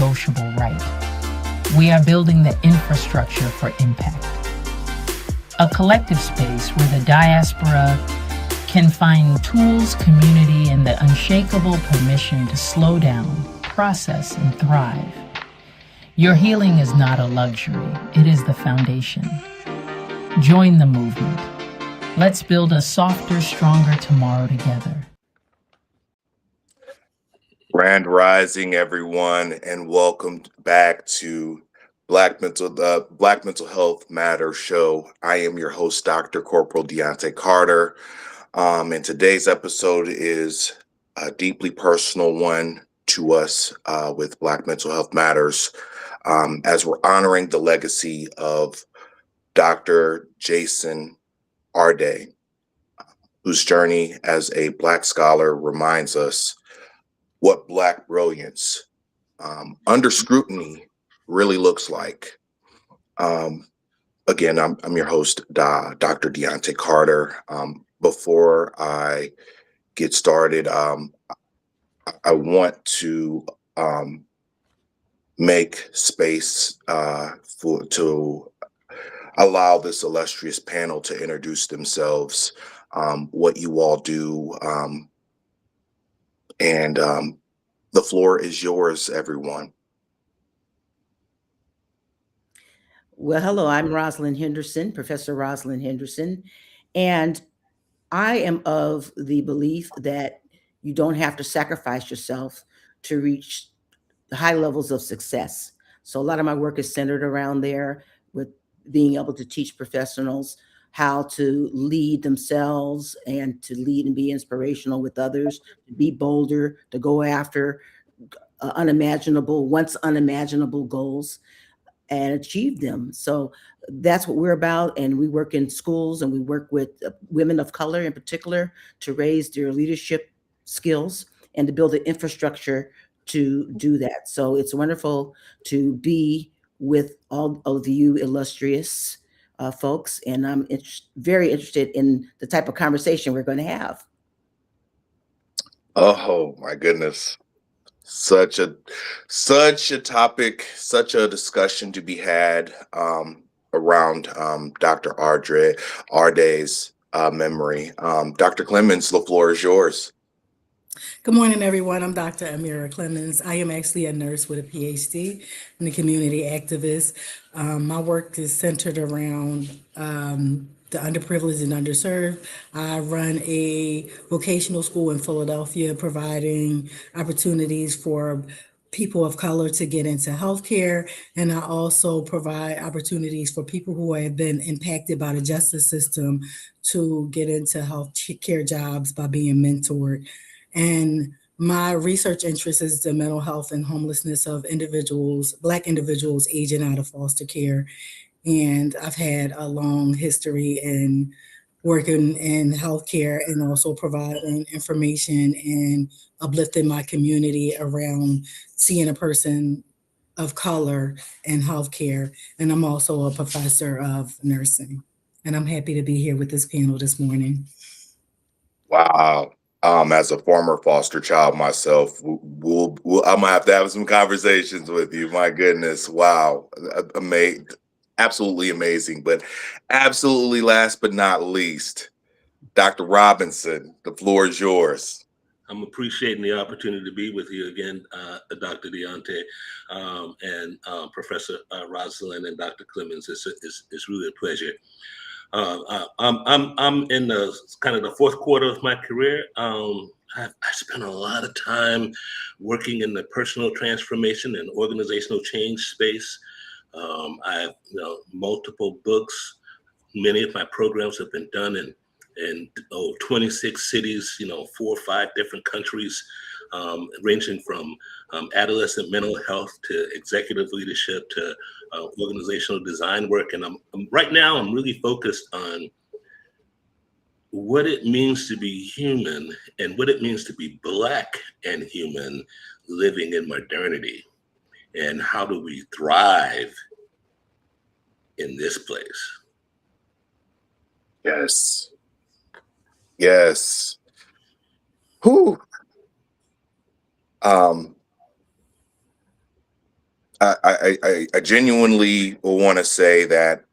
non-negotiable right. We are building the infrastructure for impact. A collective space where the diaspora can find tools, community, and the unshakable permission to slow down, process, and thrive. Your healing is not a luxury, it is the foundation. Join the movement. Let's build a softer, stronger tomorrow together. Grand Rising, everyone, and welcome back to the Black Mental Health Matters show. I am your host, Dr. Corporal Deontay Carter. And today's episode is a deeply personal one to us with Black Mental Health Matters, as we're honoring the legacy of Dr. Jason Arday, whose journey as a Black scholar reminds us what Black brilliance under scrutiny really looks like. Again, I'm your host, Dr. Deontay Carter. Before I get started, I want to make space to allow this illustrious panel to introduce themselves, what you all do, and the floor is yours, everyone. Well, hello, I'm Rosalind Henderson, Professor Rosalind Henderson, and I am of the belief that you don't have to sacrifice yourself to reach high levels of success. So a lot of my work is centered around there, with being able to teach professionals how to lead themselves and to lead and be inspirational with others, to be bolder, to go after once unimaginable goals and achieve them. So that's what we're about. And we work in schools and we work with women of color in particular to raise their leadership skills and to build an infrastructure to do that. So it's wonderful to be with all of you illustrious folks. And I'm very interested in the type of conversation we're going to have. Oh my goodness. Such a topic, such a discussion to be had around Dr. Arday's memory. Dr. Clemens, the floor is yours. Good morning, everyone. I'm Dr. Amira Clemens. I am actually a nurse with a PhD and a community activist. My work is centered around the underprivileged and underserved. I run a vocational school in Philadelphia, providing opportunities for people of color to get into healthcare. And I also provide opportunities for people who have been impacted by the justice system to get into healthcare jobs by being mentored. And my research interest is the mental health and homelessness of Black individuals aging out of foster care. And I've had a long history in working in healthcare and also providing information and uplifting my community around seeing a person of color in healthcare. And I'm also a professor of nursing. And I'm happy to be here with this panel this morning. Wow. As a former foster child myself, I'm gonna have to have some conversations with you. My goodness. Wow. Absolutely amazing. But absolutely last but not least, Dr. Robinson, the floor is yours. I'm appreciating the opportunity to be with you again, Dr. Deontay, and Professor Rosalind and Dr. Clemens. It's really a pleasure. I'm in the kind of the fourth quarter of my career. I spent a lot of time working in the personal transformation and organizational change space. I have multiple books. Many of my programs have been done in 26 cities, 4 or 5 different countries, ranging from adolescent mental health to executive leadership to organizational design work. And right now I'm really focused on what it means to be human and what it means to be Black and human living in modernity. And how do we thrive in this place? Yes. Yes. Whew. I genuinely want to say that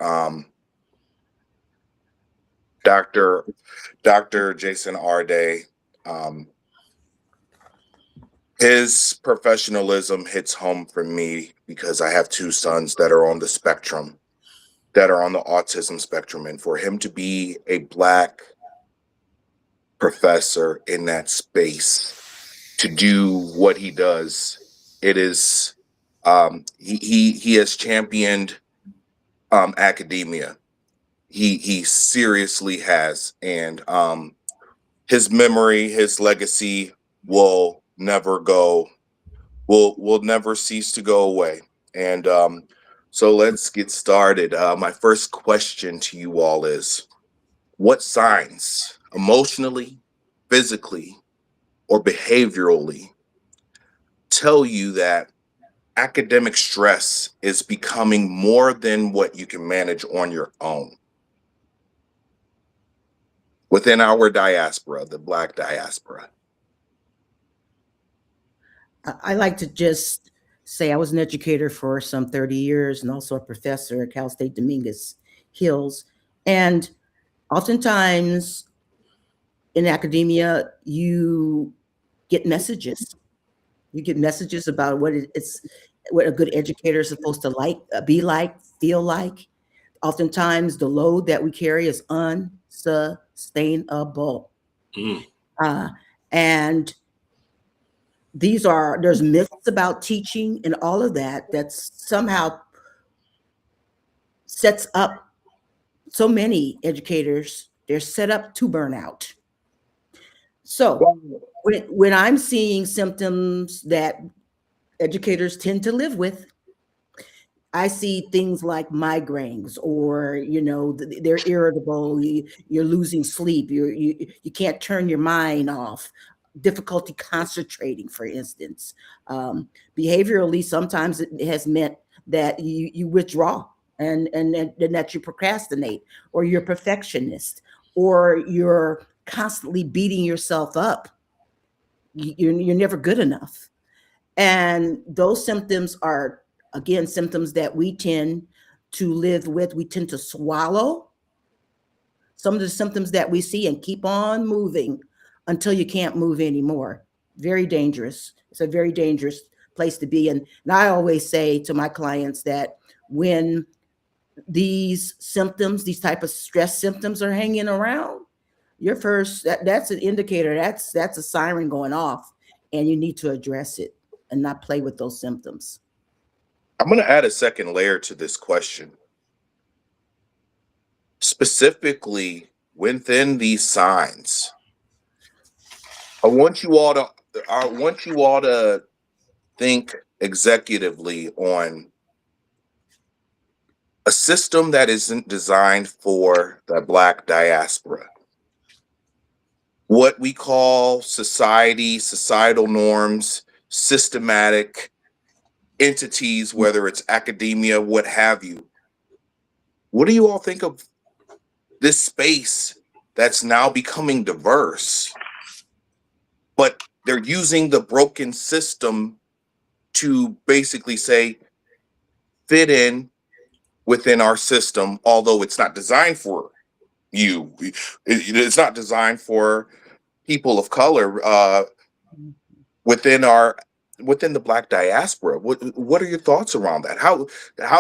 Dr. Jason Arday, um, his professionalism hits home for me because I have two sons that are on the spectrum, that are on the autism spectrum, and for him to be a Black professor in that space to do what he does, it is he has championed academia. He seriously has, and his memory, his legacy will never go, will never cease to go away. And so let's get started. My first question to you all is, what signs, emotionally, physically, or behaviorally, tell you that academic stress is becoming more than what you can manage on your own? Within our diaspora, the Black diaspora. I like to just say I was an educator for some 30 years and also a professor at Cal State Dominguez Hills. And oftentimes in academia, you get messages. You get messages about what a good educator is supposed to be like, feel like. Oftentimes the load that we carry is unsustainable. Mm. And there's myths about teaching and all of that somehow sets up so many educators. They're set up to burn out. So when I'm seeing symptoms that educators tend to live with, I see things like migraines, or they're irritable. You're losing sleep. You can't turn your mind off. Difficulty concentrating, for instance. Behaviorally, sometimes it has meant that you withdraw and that you procrastinate, or you're a perfectionist, or you're constantly beating yourself up. You're never good enough. And those symptoms are, again, symptoms that we tend to live with. We tend to swallow some of the symptoms that we see and keep on moving until you can't move anymore. Very dangerous. It's a very dangerous place to be. And I always say to my clients that when these symptoms, these type of stress symptoms are hanging around, that's an indicator. That's a siren going off, and you need to address it and not play with those symptoms. I'm going to add a second layer to this question. Specifically, within these signs, I want you all to think executively on a system that isn't designed for the Black diaspora. What we call societal norms, systematic entities, whether it's academia, what have you. What do you all think of this space that's now becoming diverse, but they're using the broken system to basically say, fit in within our system, although it's not designed for you. It's not designed for people of color within the Black diaspora. What are your thoughts around that? How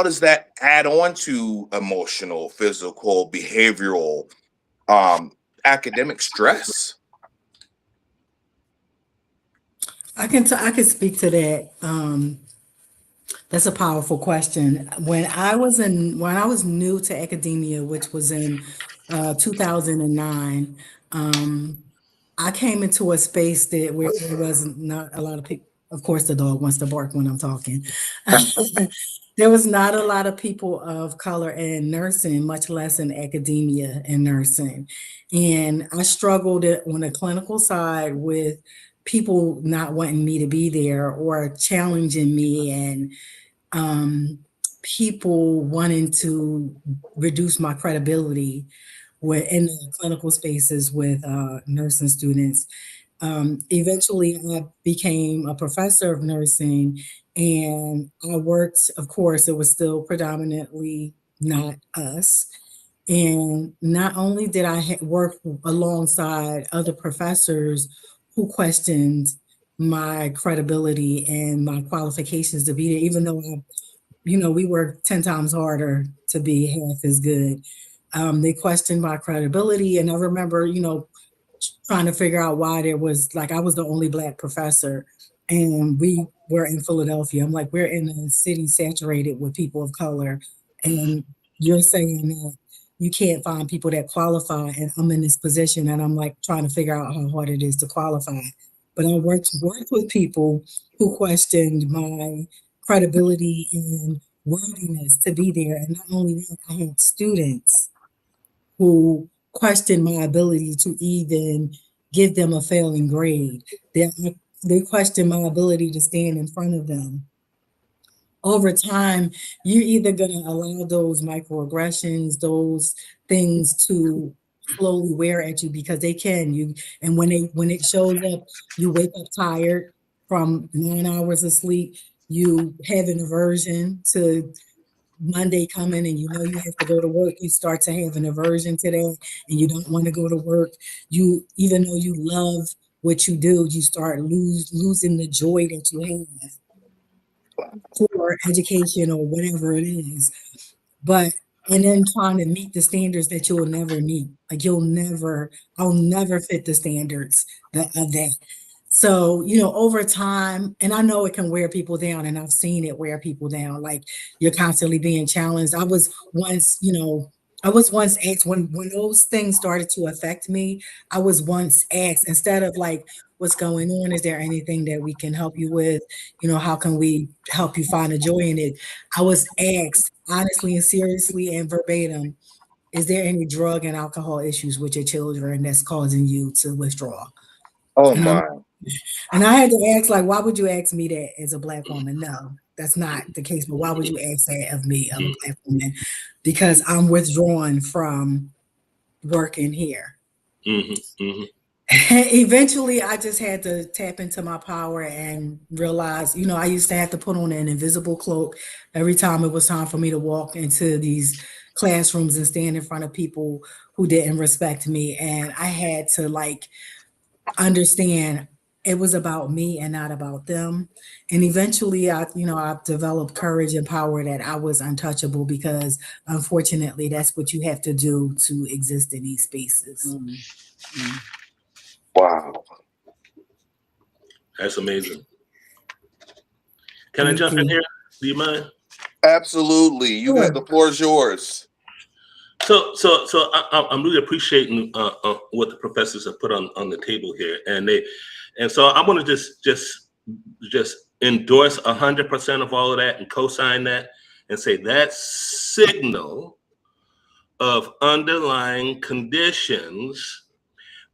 does that add on to emotional, physical, behavioral, academic stress? I can speak to that. That's a powerful question. When I was new to academia, which was in 2009, I came into a space where there was not a lot of people. Of course, the dog wants to bark when I'm talking. There was not a lot of people of color in nursing, much less in academia and nursing. And I struggled on the clinical side with people not wanting me to be there or challenging me, and people wanting to reduce my credibility in the clinical spaces with nursing students. Eventually, I became a professor of nursing, And I worked, of course, it was still predominantly not us. And not only did I work alongside other professors who questioned my credibility and my qualifications to be there, even though we worked 10 times harder to be half as good. They questioned my credibility. And I remember, trying to figure out why there was, like, I was the only Black professor and we were in Philadelphia. I'm like, we're in a city saturated with people of color. And you're saying that you can't find people that qualify, and I'm in this position and I'm like trying to figure out how hard it is to qualify. But I worked with people who questioned my credibility and worthiness to be there. And not only that, I had students who questioned my ability to even give them a failing grade. They questioned my ability to stand in front of them. Over time, you're either going to allow those microaggressions, those things to slowly wear at you, because they can. And when it shows up, you wake up tired from 9 hours of sleep. You have an aversion to Monday coming, and you have to go to work. You start to have an aversion to that, and you don't want to go to work. Even though you love what you do, you start losing the joy that you have for education or whatever it is. And then trying to meet the standards that you'll never meet. Like I'll never fit the standards of that. So, over time, and I know it can wear people down, and I've seen it wear people down. Like, you're constantly being challenged. I was once asked, when those things started to affect me, I was once asked, instead of like, what's going on? Is there anything that we can help you with? How can we help you find a joy in it? I was asked honestly and seriously and verbatim, is there any drug and alcohol issues with your children that's causing you to withdraw? Oh and my. And I had to ask, like, why would you ask me that as a Black woman? No, that's not the case. But why would you ask that of me, of a Black woman? Because I'm withdrawn from working here. Mm-hmm, mm-hmm. Eventually, I just had to tap into my power and realize, I used to have to put on an invisible cloak every time it was time for me to walk into these classrooms and stand in front of people who didn't respect me. And I had to understand it was about me and not about them. And eventually I developed courage and power that I was untouchable, because unfortunately that's what you have to do to exist in these spaces. Mm-hmm. Wow. That's amazing. Can I jump in here? Do you mind? Absolutely. You got the floor is yours. So I'm really appreciating what the professors have put on the table here, and so I want to just endorse 100% of all of that and co-sign that and say that signal of underlying conditions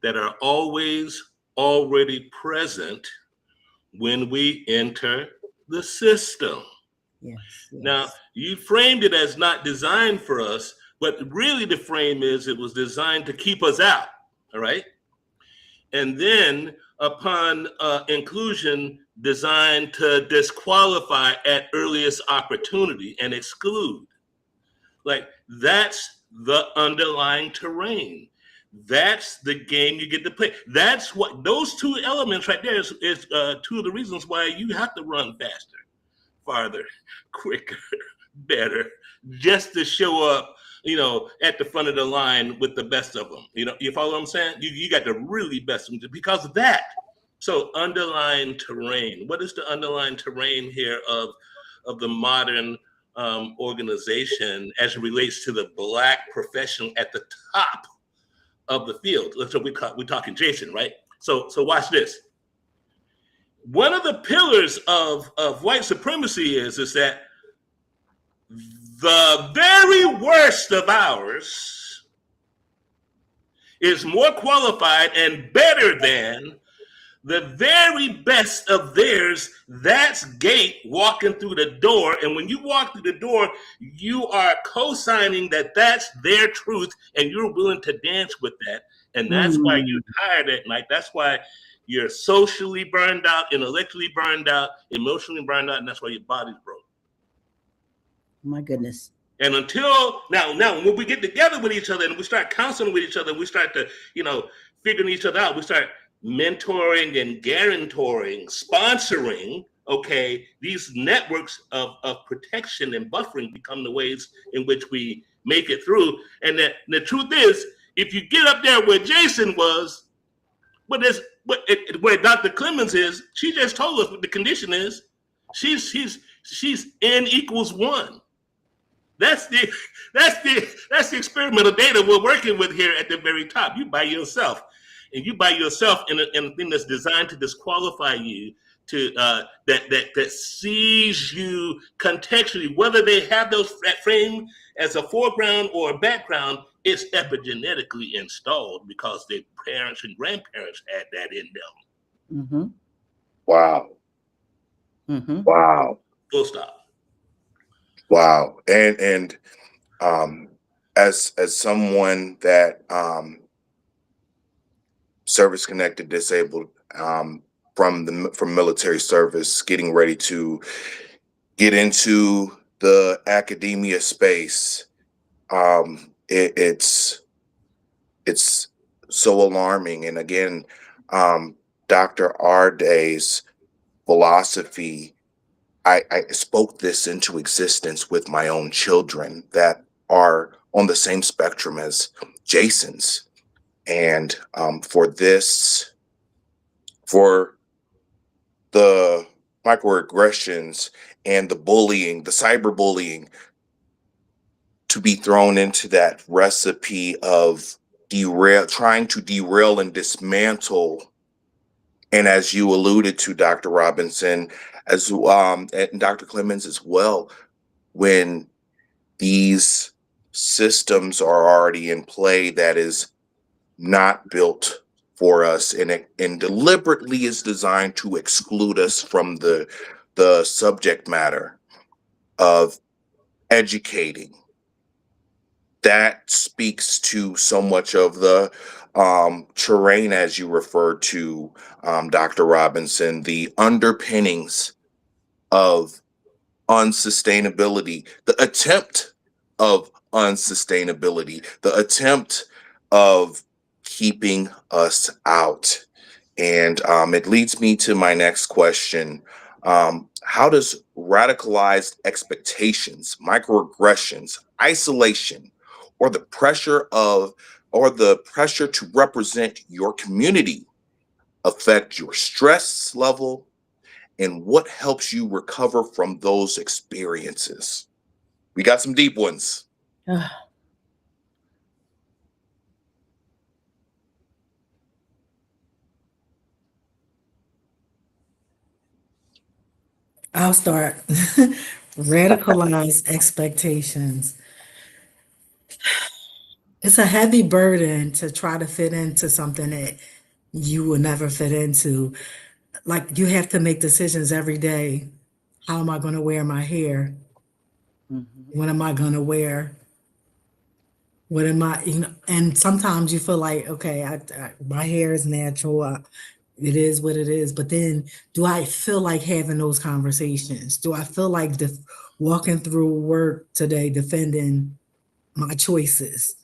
that are always already present when we enter the system. Yes. Now, you framed it as not designed for us, but really the frame is it was designed to keep us out, all right? And then upon inclusion, designed to disqualify at earliest opportunity and exclude. Like, that's the underlying terrain. That's the game you get to play. That's what those two elements right there is two of the reasons why you have to run faster, farther, quicker, better, just to show up, at the front of the line with the best of them. You follow what I'm saying? You got the really best of them because of that. So underlying terrain. What is the underlying terrain here of the modern organization as it relates to the Black professional at the top of the field? So we're talking Jason, right? So watch this. One of the pillars of white supremacy is that the very worst of ours is more qualified and better than the very best of theirs. That's gate walking through the door. And when you walk through the door, you are co-signing that that's their truth and you're willing to dance with that. And that's why you're tired at night. That's why You're socially burned out, intellectually burned out, emotionally burned out, and that's why your body's broke. My goodness. And until now, when we get together with each other and we start counseling with each other, we start to, figuring each other out. We start mentoring and guarantoring, sponsoring. Okay, these networks of protection and buffering become the ways in which we make it through. And the truth is, if you get up there where Jason was, where Dr. Clemens is, she just told us what the condition is. She's N equals 1. That's the experimental data we're working with here at the very top. You by yourself, and you by yourself in a thing that's designed to disqualify you, to that sees you contextually, whether they have that frame as a foreground or a background. It's epigenetically installed because their parents and grandparents had that in them. Mm-hmm. Wow. Mm-hmm. Wow. Full stop. Wow. And as someone that service connected disabled from military service, getting ready to get into the academia space, it's so alarming. And again, Dr. Arday's philosophy, I spoke this into existence with my own children that are on the same spectrum as Jason's. And for the microaggressions and the bullying, the cyberbullying, to be thrown into that recipe of trying to derail and dismantle. And as you alluded to, Dr. Robinson, and Dr. Clemens as well, when these systems are already in play that is not built for us and deliberately is designed to exclude us from the subject matter of educating, that speaks to so much of the terrain, as you referred to, Dr. Robinson, the underpinnings of unsustainability, the attempt of unsustainability, the attempt of keeping us out. And it leads me to my next question. How does radicalized expectations, microaggressions, isolation, or the pressure to represent your community affect your stress level, and what helps you recover from those experiences? We got some deep ones. I'll start. Radicalized expectations. It's a heavy burden to try to fit into something that you will never fit into. Like, you have to make decisions every day. How am I going to wear my hair? Mm-hmm. What am I going to wear? What am I, and sometimes you feel like, okay, my hair is natural. It is what it is. But then, do I feel like having those conversations? Do I feel like walking through work today defending my choices?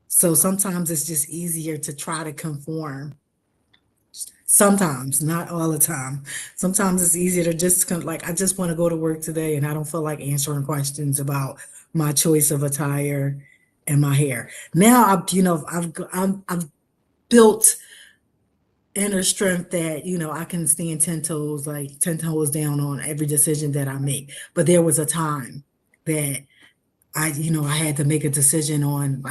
So sometimes it's just easier to try to conform. Sometimes, not all the time. Sometimes it's easier to just I just want to go to work today and I don't feel like answering questions about my choice of attire and my hair. Now I've built inner strength that I can stand 10 toes down on every decision that I make. But there was a time that I had to make a decision on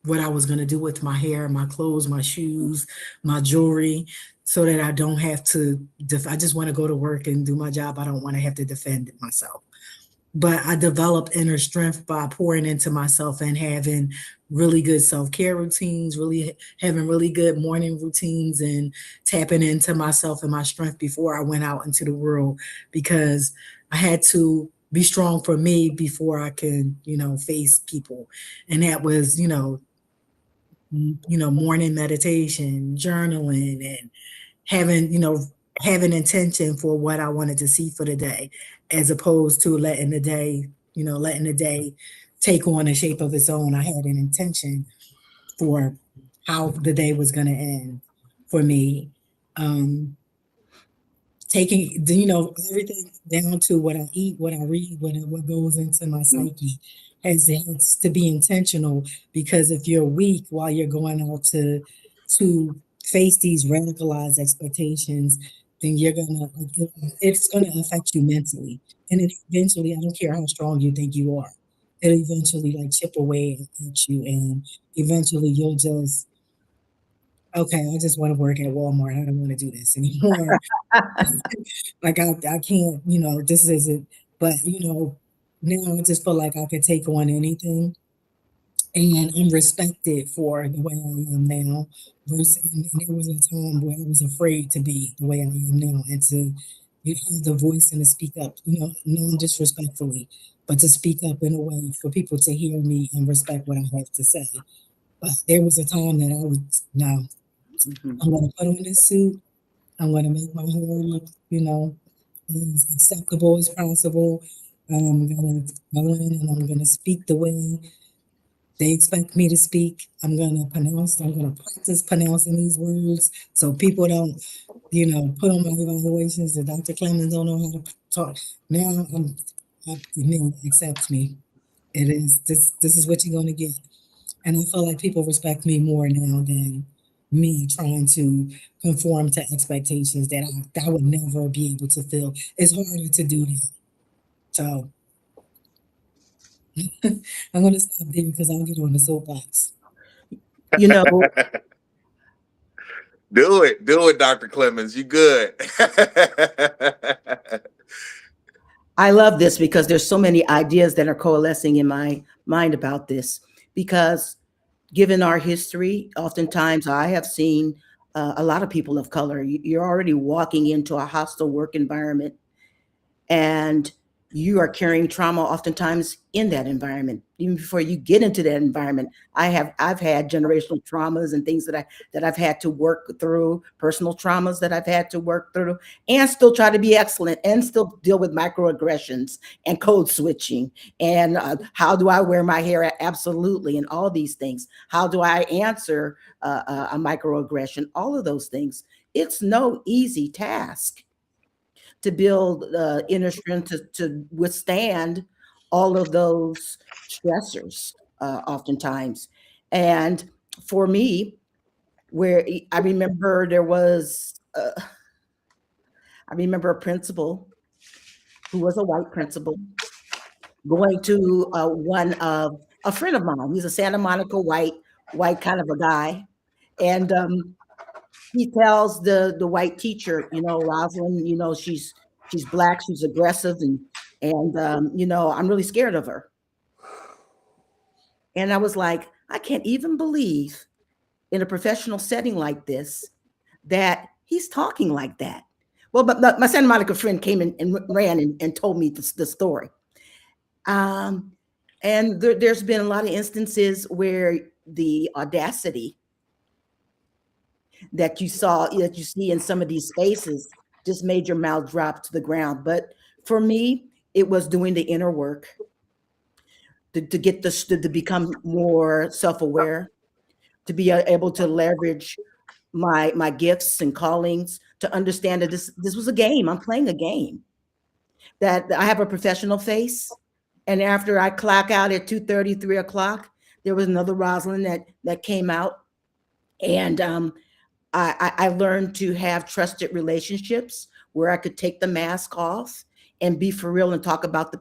what I was going to do with my hair, my clothes, my shoes, my jewelry, so that I don't have to, I just want to go to work and do my job. I don't want to have to defend myself. But I developed inner strength by pouring into myself and having really good self-care routines, really having really good morning routines, and tapping into myself and my strength before I went out into the world, because I had to be strong for me before I can, face people. And that was, morning meditation, journaling, having, having intention for what I wanted to see for the day, as opposed to letting the day, letting the day take on a shape of its own. I had an intention for how the day was going to end for me. Taking, everything down to what I eat, what I read, what goes into my psyche has to be intentional, because if you're weak while you're going out to face these radicalized expectations, then it's gonna affect you mentally, and it eventually, I don't care how strong you think you are, it'll eventually like chip away at you, and eventually you'll just, okay, I just want to work at Walmart. I don't want to do this anymore. Like I can't, this isn't, but now I just feel like I could take on anything, and I'm respected for the way I am now. And there was a time where I was afraid to be the way I am now, and to have the voice and to speak up, non-disrespectfully, but to speak up in a way for people to hear me and respect what I have to say. But there was a time that I was, no, I'm going to put on this suit. I'm going to make my hair look, as acceptable as possible. I'm going to go in and I'm going to speak the way they expect me to speak. I'm going to practice pronouncing these words so people don't, put on my evaluations that Dr. Clemens don't know how to talk. Now accept me. It is, this is what you're going to get. And I feel like people respect me more now than me trying to conform to expectations that I would never be able to fill. It's harder to do that. So I'm going to stop there because I'll get on the soapbox. You know, Do it, Dr. Clemens. You good. I love this because there's so many ideas that are coalescing in my mind about this. Because given our history, oftentimes I have seen a lot of people of color. You're already walking into a hostile work environment, and you are carrying trauma oftentimes in that environment. Even before you get into that environment, I've had generational traumas and things that I've had to work through, personal traumas that I've had to work through, and still try to be excellent and still deal with microaggressions and code switching. And how do I wear my hair? Absolutely. And all these things. How do I answer a microaggression? All of those things. It's no easy task to build inner strength to withstand all of those stressors oftentimes. And for me, where I remember I remember a principal who was a white principal going to one of a friend of mine. He's a Santa Monica white kind of a guy. And he tells the white teacher, Rosalind, she's Black, she's aggressive, and I'm really scared of her. And I was like, I can't even believe in a professional setting like this that he's talking like that. Well, but my Santa Monica friend came in and ran and told me the story. And there's been a lot of instances where the audacity that you see in some of these spaces just made your mouth drop to the ground. But for me, it was doing the inner work to get to become more self-aware, to be able to leverage my gifts and callings, to understand that this was a game. I'm playing a game, that I have a professional face. And after I clock out at 2:30, 3 o'clock, there was another Rosalind that came out. And I learned to have trusted relationships where I could take the mask off and be for real and talk about the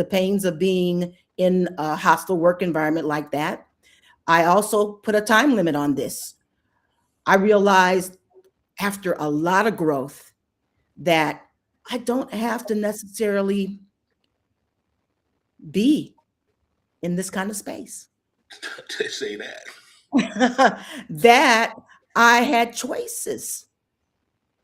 pains of being in a hostile work environment like that. I also put a time limit on this. I realized after a lot of growth that I don't have to necessarily be in this kind of space. To say that. That I had choices.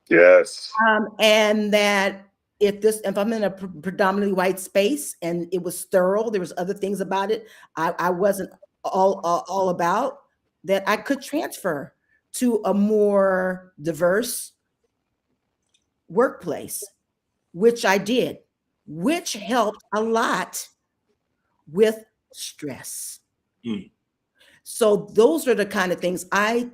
Yes. And that if I'm in a predominantly white space and it was sterile, there was other things about it I wasn't all about, that I could transfer to a more diverse workplace, which I did, which helped a lot with stress. Mm. So those are the kind of things I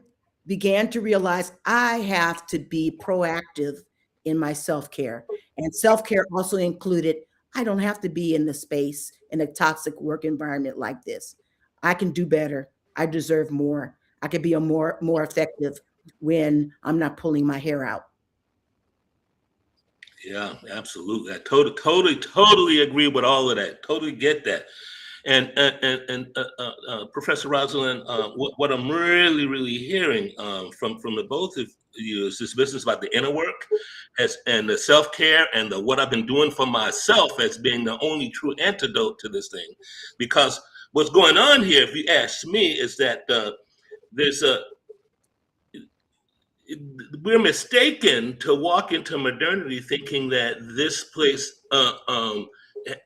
began to realize I have to be proactive in my self-care. And self-care also included, I don't have to be in the space in a toxic work environment like this. I can do better. I deserve more. I can be a more effective when I'm not pulling my hair out. Yeah, absolutely. I totally agree with all of that. Totally get that. And Professor Rosalind, what I'm really hearing from the both of you is this business about the inner work and the self-care and what I've been doing for myself as being the only true antidote to this thing. Because what's going on here, if you ask me, is that we're mistaken to walk into modernity thinking that this place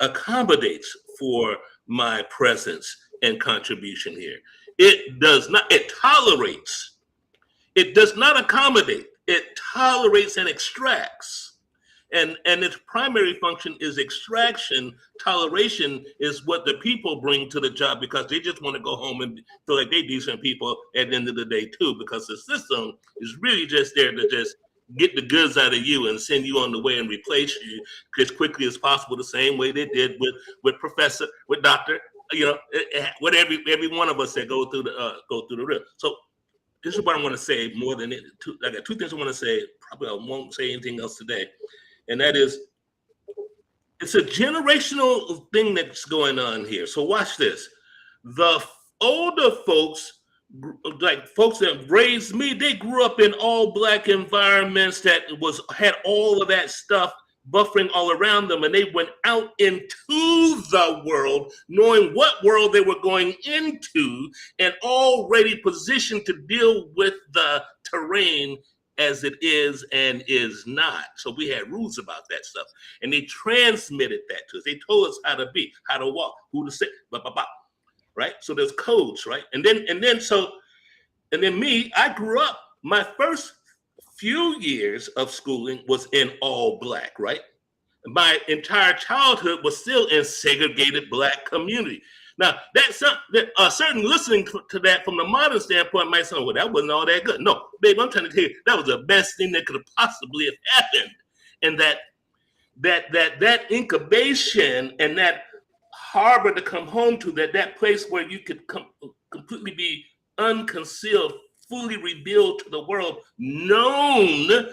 accommodates for my presence and contribution here. It does not. It tolerates. It does not accommodate. It tolerates and extracts. And its primary function is extraction. Toleration is what the people bring to the job because they just want to go home and feel like they're decent people at the end of the day too, because the system is really just there to just get the goods out of you and send you on the way and replace you as quickly as possible, the same way they did with Dr. What every one of us that go through the real. So this is what I want to say more than it. I got two things I want to say. Probably I won't say anything else today. And that is, it's a generational thing that's going on here. So watch this. The older folks, like folks that raised me, they grew up in all Black environments that had all of that stuff buffering all around them. And they went out into the world, knowing what world they were going into and already positioned to deal with the terrain as it is and is not. So we had rules about that stuff. And they transmitted that to us. They told us how to be, how to walk, who to say, blah, blah, blah. Right? So there's codes, right? And then me, I grew up, my first few years of schooling was in all Black, right? My entire childhood was still in segregated Black community. Now, that's certain listening to that from the modern standpoint might say, well, that wasn't all that good. No, babe, I'm trying to tell you, that was the best thing that could have possibly have happened. And that incubation and that harbor to come home to, that place where you could completely be unconcealed, fully revealed to the world, known,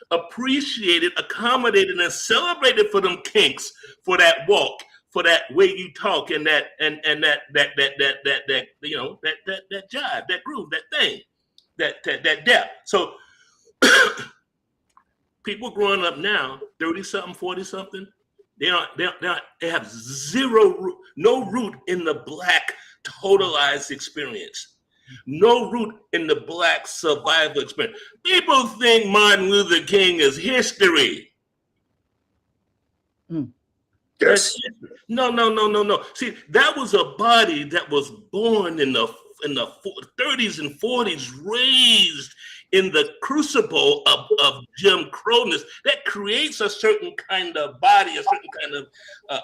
appreciated, accommodated, and celebrated for them kinks, for that walk, for that way you talk, and that jive, that groove, that thing, that depth. So people growing up now, 30-something, 40-something, they have no root in the Black totalized experience. No root in the Black survival experience. People think Martin Luther King is history. Yes. No. See, that was a body that was born in the 30s and 40s, raised in the crucible of Jim Crowness. That creates a certain kind of body, a certain kind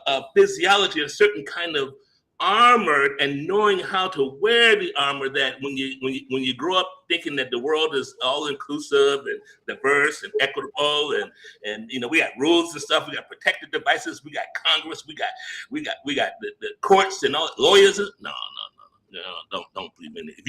of physiology, a certain kind of armor, and knowing how to wear the armor, that when you grow up thinking that the world is all inclusive and diverse and equitable, and we got rules and stuff, we got protective devices, we got Congress, we got the courts and all lawyers. No, don't believe in it.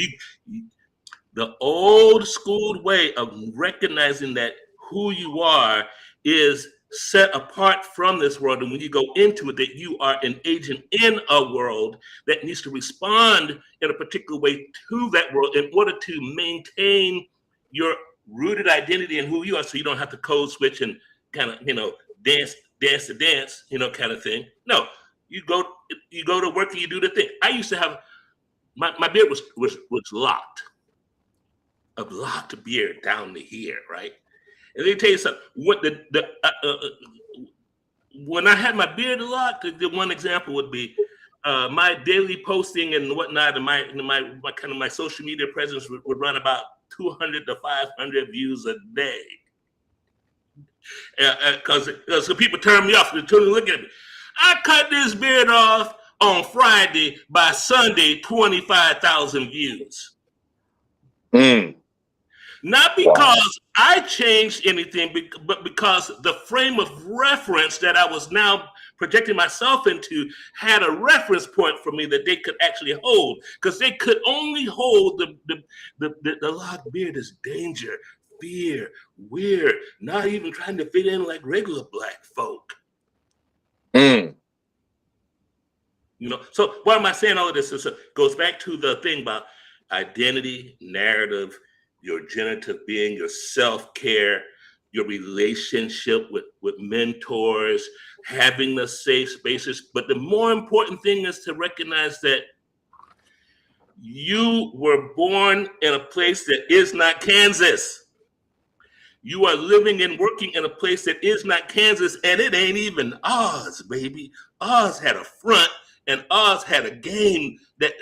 The old school way of recognizing that who you are is set apart from this world, and when you go into it, that you are an agent in a world that needs to respond in a particular way to that world in order to maintain your rooted identity and who you are, so you don't have to code switch and kind of dance to dance kind of thing. No, you go to work and you do the thing. I used to have my beard was locked, a locked beard down to here, right? And let me tell you something. When I had my beard locked, the one example would be my daily posting and whatnot, and my social media presence would run about 200 to 500 views a day. Because people turn me off. They look at me. I cut this beard off on Friday. By Sunday, 25,000 views. Not because I changed anything, but because the frame of reference that I was now projecting myself into had a reference point for me that they could actually hold. Because they could only hold the locked beard as danger, fear, weird, not even trying to fit in like regular Black folk. You know, so why am I saying all of this? It goes back to the thing about identity, narrative, your generative being, your self-care, your relationship with mentors, having the safe spaces. But the more important thing is to recognize that you were born in a place that is not Kansas. You are living and working in a place that is not Kansas, and it ain't even Oz, baby. Oz had a front, and Oz had a game that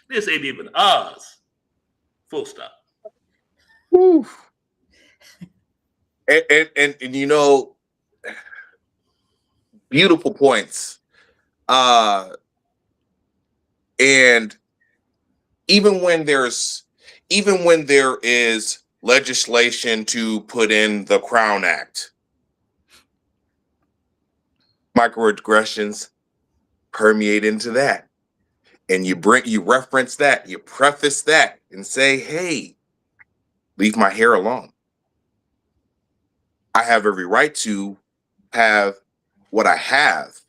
this ain't even Oz. Full stop. And you know, beautiful points. And even when there is legislation to put in the Crown Act, microaggressions permeate into that. And you reference that, you preface that and say, hey, leave my hair alone. I have every right to have what I have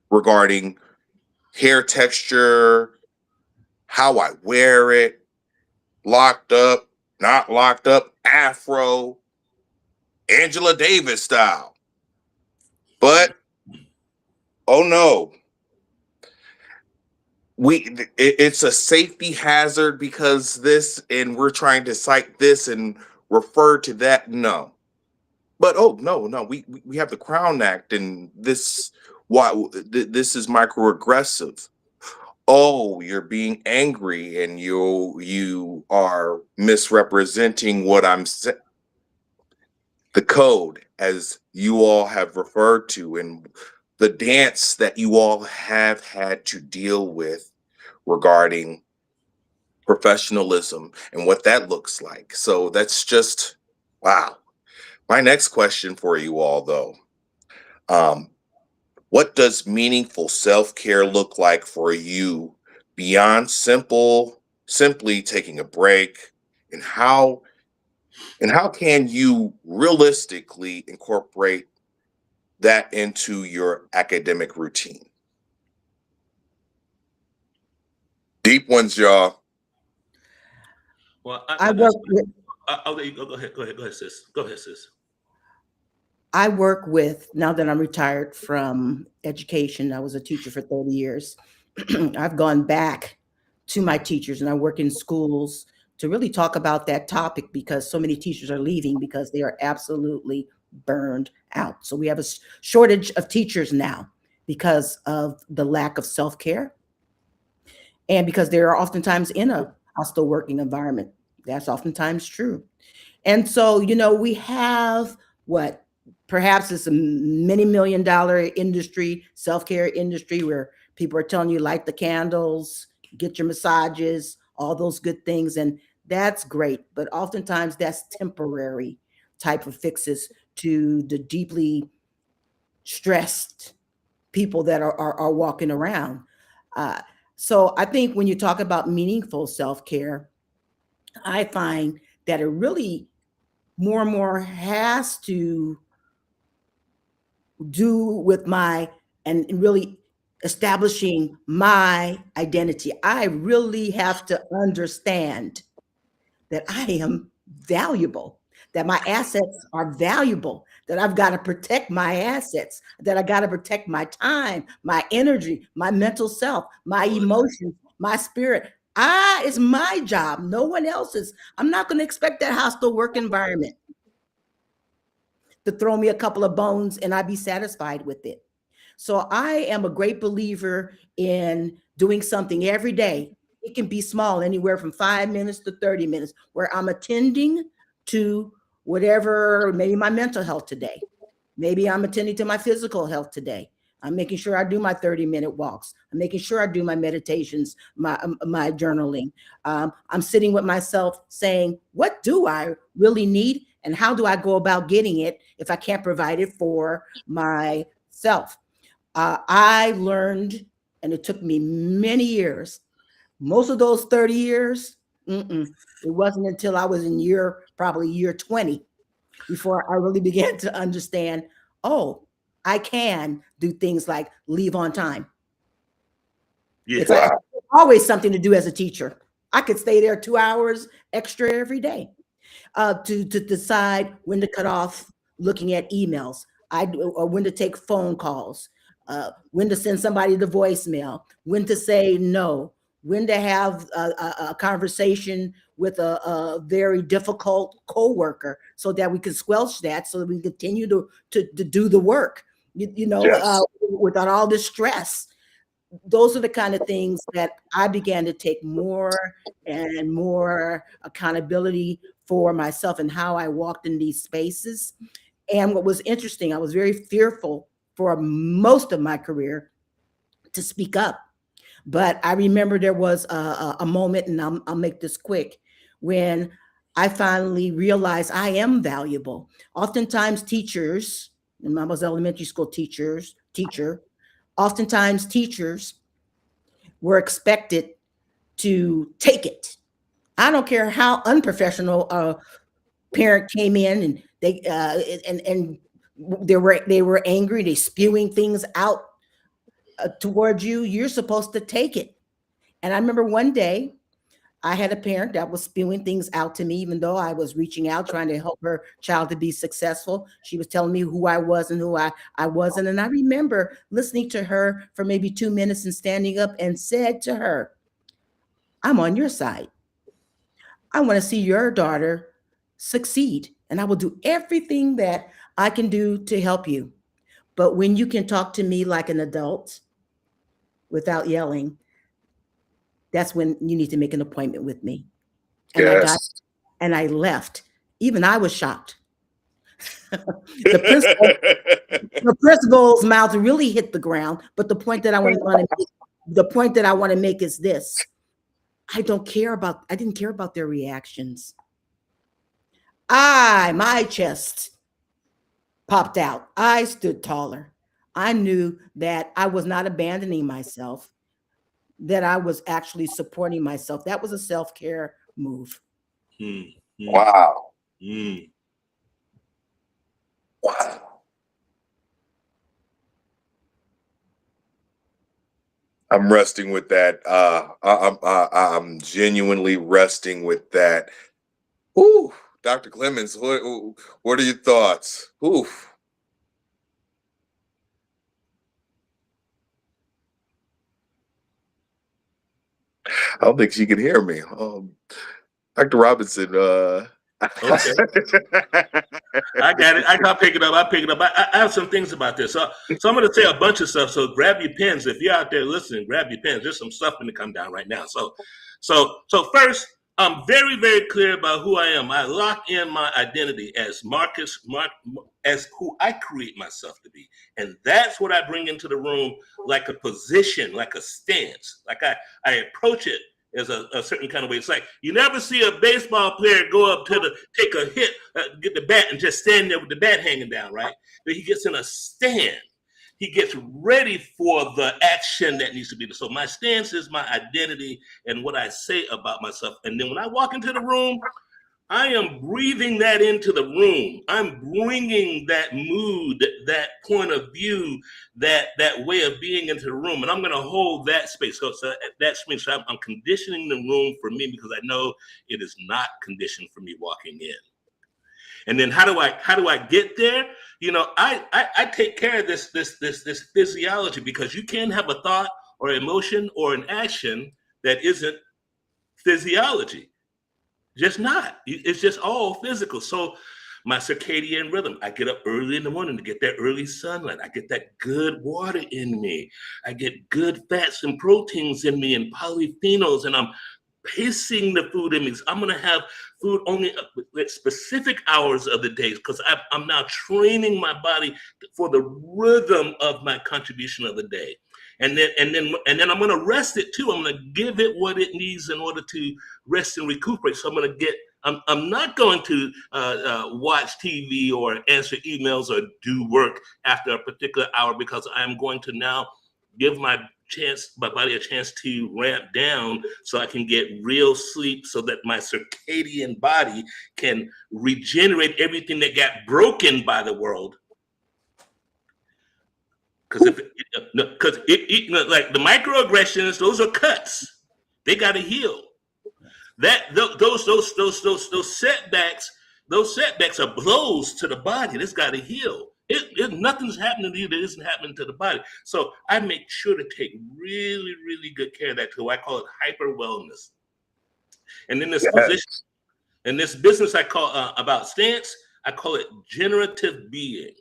regarding hair texture, how I wear it, locked up, not locked up, afro, Angela Davis style. But, oh no, it's a safety hazard because this, and we're trying to cite this and refer to that. No. But oh no, we have the Crown Act, and this is microaggressive. Oh, you're being angry, and you are misrepresenting what I'm saying. The code, as you all have referred to, and the dance that you all have had to deal with regarding professionalism and what that looks like. So that's just wow. My next question for you all, though, what does meaningful self-care look like for you beyond simply taking a break, and how can you realistically incorporate that into your academic routine? Deep ones, y'all. Well, I work with I'll let you go. Go ahead, sis. Go ahead, sis. I work with, now that I'm retired from education, I was a teacher for 30 years. I've gone back to my teachers, and I work in schools to really talk about that topic, because so many teachers are leaving because they are absolutely burned out. So we have a shortage of teachers now because of the lack of self-care, and because they are oftentimes in a hostile working environment. That's oftentimes true. And so, you know, we have what perhaps is a many $1 million industry, self-care industry, where people are telling you light the candles, get your massages, all those good things. And that's great. But oftentimes that's temporary type of fixes to the deeply stressed people that are walking around. So I think when you talk about meaningful self-care, I find that it really more and more has to do with and really establishing my identity. I really have to understand that I am valuable, that my assets are valuable, that I've got to protect my assets, that I got to protect my time, my energy, my mental self, my emotions, my spirit. It's my job, no one else's. I'm not going to expect that hostile work environment to throw me a couple of bones and I'd be satisfied with it. So I am a great believer in doing something every day It can be small, anywhere from 5 minutes to 30 minutes, where I'm attending to whatever, maybe my mental health today. Maybe I'm attending to my physical health today. I'm making sure I do my 30-minute walks. I'm making sure I do my meditations, my journaling. I'm sitting with myself saying, what do I really need? And how do I go about getting it if I can't provide it for myself? I learned, and it took me many years, most of those 30 years, it wasn't until I was in probably year 20, before I really began to understand, oh, I can do things like leave on time. Yeah. It's like always something to do as a teacher. I could stay there 2 hours extra every day to decide when to cut off looking at emails, or when to take phone calls, when to send somebody the voicemail, when to say no, when to have a conversation with a very difficult coworker so that we can squelch that, so that we continue to do the work, Yes. without all this stress. Those are the kind of things that I began to take more and more accountability for myself and how I walked in these spaces. And what was interesting, I was very fearful for most of my career to speak up. But I remember there was a moment, and I'll make this quick, when I finally realized I am valuable. Oftentimes teachers, and I was elementary school teacher, oftentimes teachers were expected to take it. I don't care how unprofessional a parent came in, and they were angry, they spewing things out towards you. You're supposed to take it. And I remember one day I had a parent that was spewing things out to me, even though I was reaching out, trying to help her child to be successful. She was telling me who I was and who I wasn't. And I remember listening to her for maybe 2 minutes and standing up and said to her, I'm on your side. I want to see your daughter succeed, and I will do everything that I can do to help you. But when you can talk to me like an adult without yelling, that's when you need to make an appointment with me. And Yes. I left. Even I was shocked. The principal's mouth really hit the ground. But the point that I want to make is this: I didn't care about their reactions. My chest popped out. I stood taller. I knew that I was not abandoning myself, that I was actually supporting myself. That was a self-care move. Wow. Mm. Wow. I'm resting with that. I'm genuinely resting with that. Ooh, Dr. Clemens, what are your thoughts? Ooh. I don't think she can hear me. Dr. Robinson, Okay. I got it. I'll pick it up. I have some things about this. So I'm going to say a bunch of stuff. So grab your pens. If you're out there listening, grab your pens. There's some stuff going to come down right now. So first, I'm very, very clear about who I am. I lock in my identity as as who I create myself to be. And that's what I bring into the room, like a position, like a stance. Like I approach it as a certain kind of way. It's like you never see a baseball player go up to take a hit, get the bat, and just stand there with the bat hanging down, right? But he gets in a stand. He gets ready for the action that needs to be. So my stance is my identity and what I say about myself. And then when I walk into the room, I am breathing that into the room. I'm bringing that mood, that point of view, that way of being into the room, and I'm going to hold that space. So that means I'm conditioning the room for me, because I know it is not conditioned for me walking in. And then how do I get there? I take care of this physiology, because you can have a thought or emotion or an action that isn't physiology. Just not. It's just all physical. So My circadian rhythm. I get up early in the morning to get that early sunlight. I get that good water in me. I get good fats and proteins in me and polyphenols, and I'm pacing the food in me. I'm going to have food only at specific hours of the day because I'm now training my body for the rhythm of my contribution of the day. And then I'm going to rest it too. I'm going to give it what it needs in order to rest and recuperate. So I'm not going to watch TV or answer emails or do work after a particular hour, because I'm going to now give my body a chance to ramp down so I can get real sleep, so that my circadian body can regenerate everything that got broken by the world. Because like the microaggressions, those are cuts. They got to heal. Those setbacks are blows to the body. That's got to heal. Nothing's happening to you that isn't happening to the body. So I make sure to take really, really good care of that too. I call it hyper wellness. And in this position, in this business, I call about stance, I call it generative being.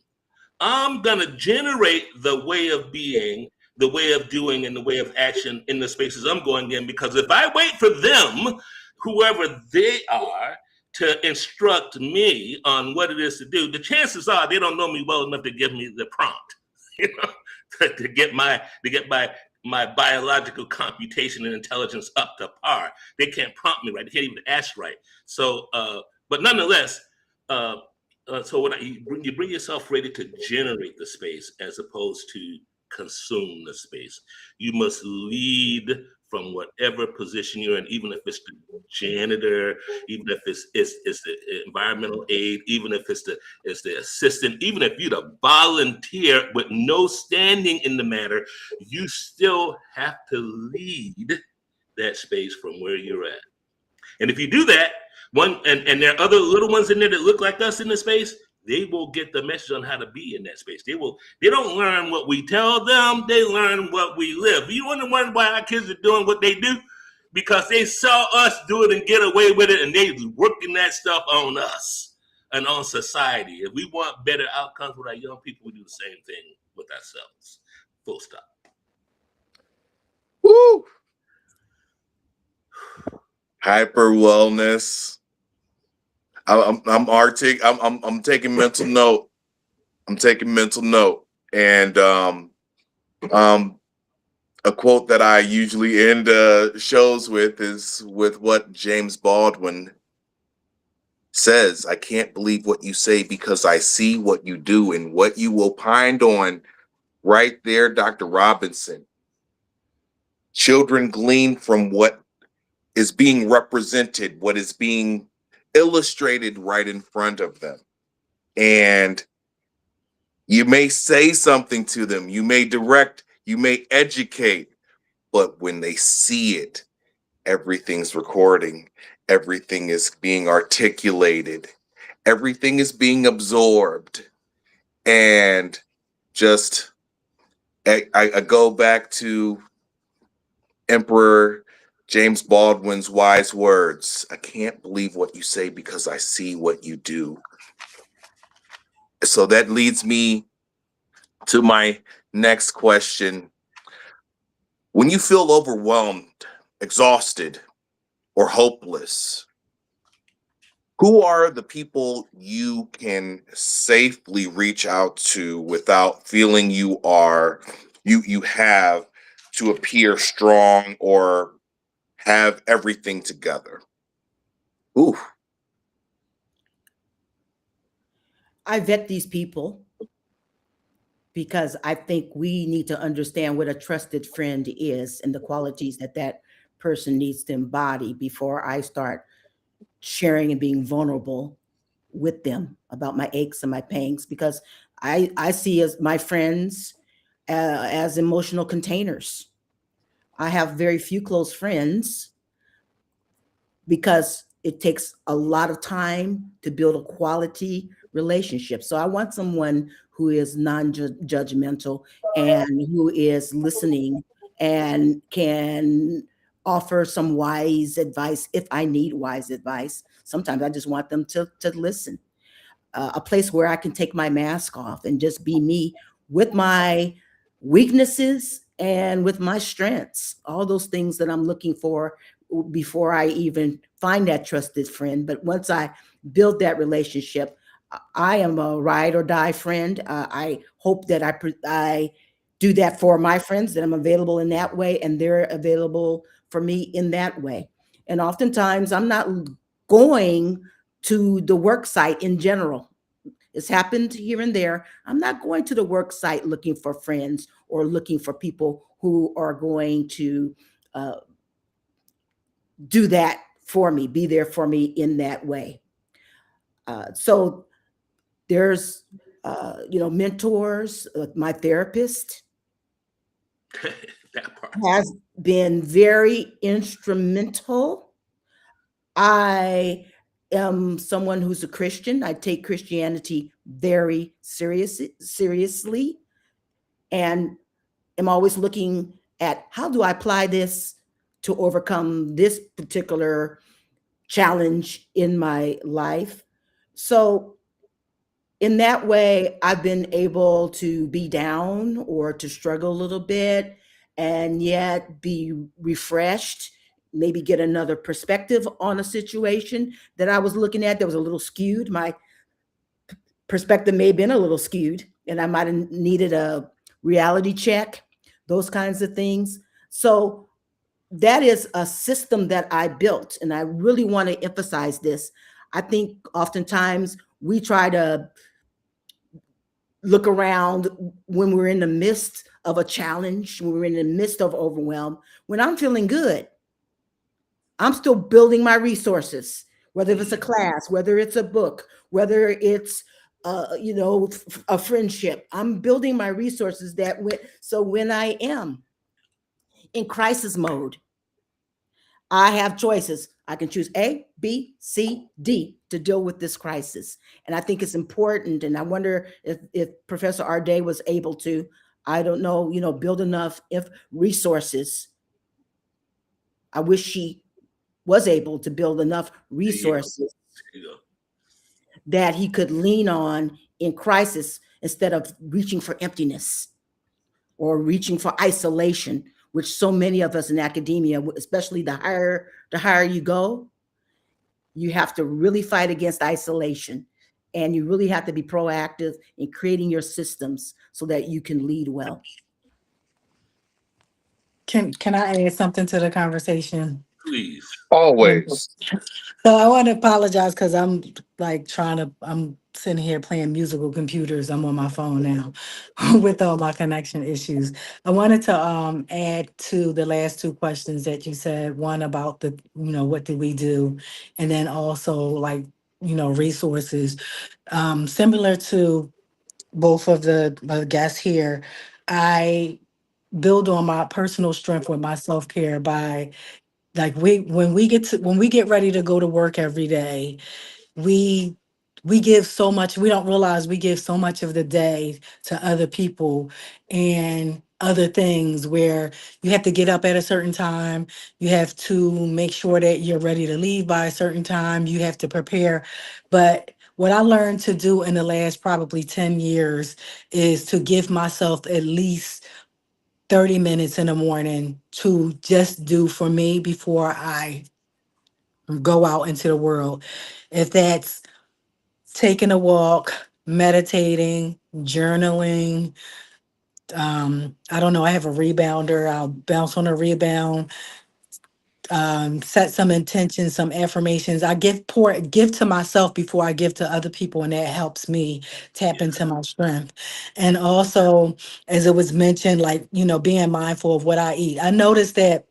I'm gonna generate the way of being, the way of doing, and the way of action in the spaces I'm going in. Because if I wait for them, whoever they are, to instruct me on what it is to do, the chances are they don't know me well enough to give me the prompt, to get my biological computation and intelligence up to par. They can't prompt me right. They can't even ask right. So, but nonetheless, so when you bring yourself ready to generate the space as opposed to consume the space. You must lead from whatever position you're in, even if it's the janitor, even if it's the environmental aid, even if it's the assistant, even if you're the volunteer with no standing in the matter, you still have to lead that space from where you're at. And if you do that, and there are other little ones in there that look like us in the space, they will get the message on how to be in that space. They don't learn what we tell them, they learn what we live. You wonder why our kids are doing what they do? Because they saw us do it and get away with it, and they working that stuff on us and on society. If we want better outcomes with our young people, we do the same thing with ourselves. Full stop. Woo! Hyper wellness. I'm taking mental note. I'm taking mental note. And a quote that I usually end shows with is with what James Baldwin says. I can't believe what you say because I see what you do, and what you opined on right there, Dr. Robinson. Children glean from what is being represented, what is being illustrated right in front of them. And you may say something to them, you may direct, you may educate, but when they see it, everything's recording, everything is being articulated, everything is being absorbed. And just, I go back to Emperor James Baldwin's wise words. I can't believe what you say because I see what you do. So that leads me to my next question. When you feel overwhelmed, exhausted, or hopeless, who are the people you can safely reach out to without feeling you have to appear strong or have everything together? Ooh. I vet these people because I think we need to understand what a trusted friend is and the qualities that that person needs to embody before I start sharing and being vulnerable with them about my aches and my pains, because I see as my friends as emotional containers. I have very few close friends because it takes a lot of time to build a quality relationship. So I want someone who is non-judgmental and who is listening and can offer some wise advice if I need wise advice. Sometimes I just want them to listen. a place where I can take my mask off and just be me with my weaknesses and with my strengths, all those things that I'm looking for before I even find that trusted friend. But once I build that relationship, I am a ride or die friend. I hope that I do that for my friends, that I'm available in that way and they're available for me in that way. And oftentimes I'm not going to the work site in general. It's happened here and there. I'm not going to the work site looking for friends or looking for people who are going to uh, do that for me, be there for me in that way. So there's, mentors. My therapist That part. has been very instrumental. I am someone who's a Christian. I take Christianity very seriously, and am always looking at how do I apply this to overcome this particular challenge in my life. So in that way, I've been able to be down or to struggle a little bit and yet be refreshed, maybe get another perspective on a situation that I was looking at that was a little skewed. My perspective may have been a little skewed, and I might have needed a reality check, those kinds of things. So that is a system that I built, and I really want to emphasize this. I think oftentimes we try to look around when we're in the midst of a challenge, when we're in the midst of overwhelm. When I'm feeling good, I'm still building my resources, whether it's a class, whether it's a book, whether it's a friendship. I'm building my resources so when I am in crisis mode, I have choices. I can choose A, B, C, D to deal with this crisis. And I think it's important. And I wonder if Professor Arday was able to, I don't know, build enough resources. I wish she was able to build enough resources that he could lean on in crisis instead of reaching for emptiness or reaching for isolation, which so many of us in academia, especially the higher you go, you have to really fight against isolation. And you really have to be proactive in creating your systems so that you can lead well. Can I add something to the conversation? Please. Always. So I want to apologize because I'm like I'm sitting here playing musical computers. I'm on my phone now with all my connection issues. I wanted to add to the last two questions that you said, one about what do we do? And then also like, resources. Similar to both of the guests here, I build on my personal strength with my self-care by like when we get ready to go to work every day, we we give so much. We don't realize we give so much of the day to other people and other things where you have to get up at a certain time, you have to make sure that you're ready to leave by a certain time, you have to prepare. But what I learned to do in the last probably 10 years is to give myself at least 30 minutes in the morning to just do for me before I go out into the world. If that's taking a walk, meditating, journaling, I don't know, I have a rebounder, I'll bounce on a rebound, set some intentions, some affirmations. I give to myself before I give to other people, and that helps me tap into my strength. And also, as it was mentioned, like, being mindful of what I eat. I noticed that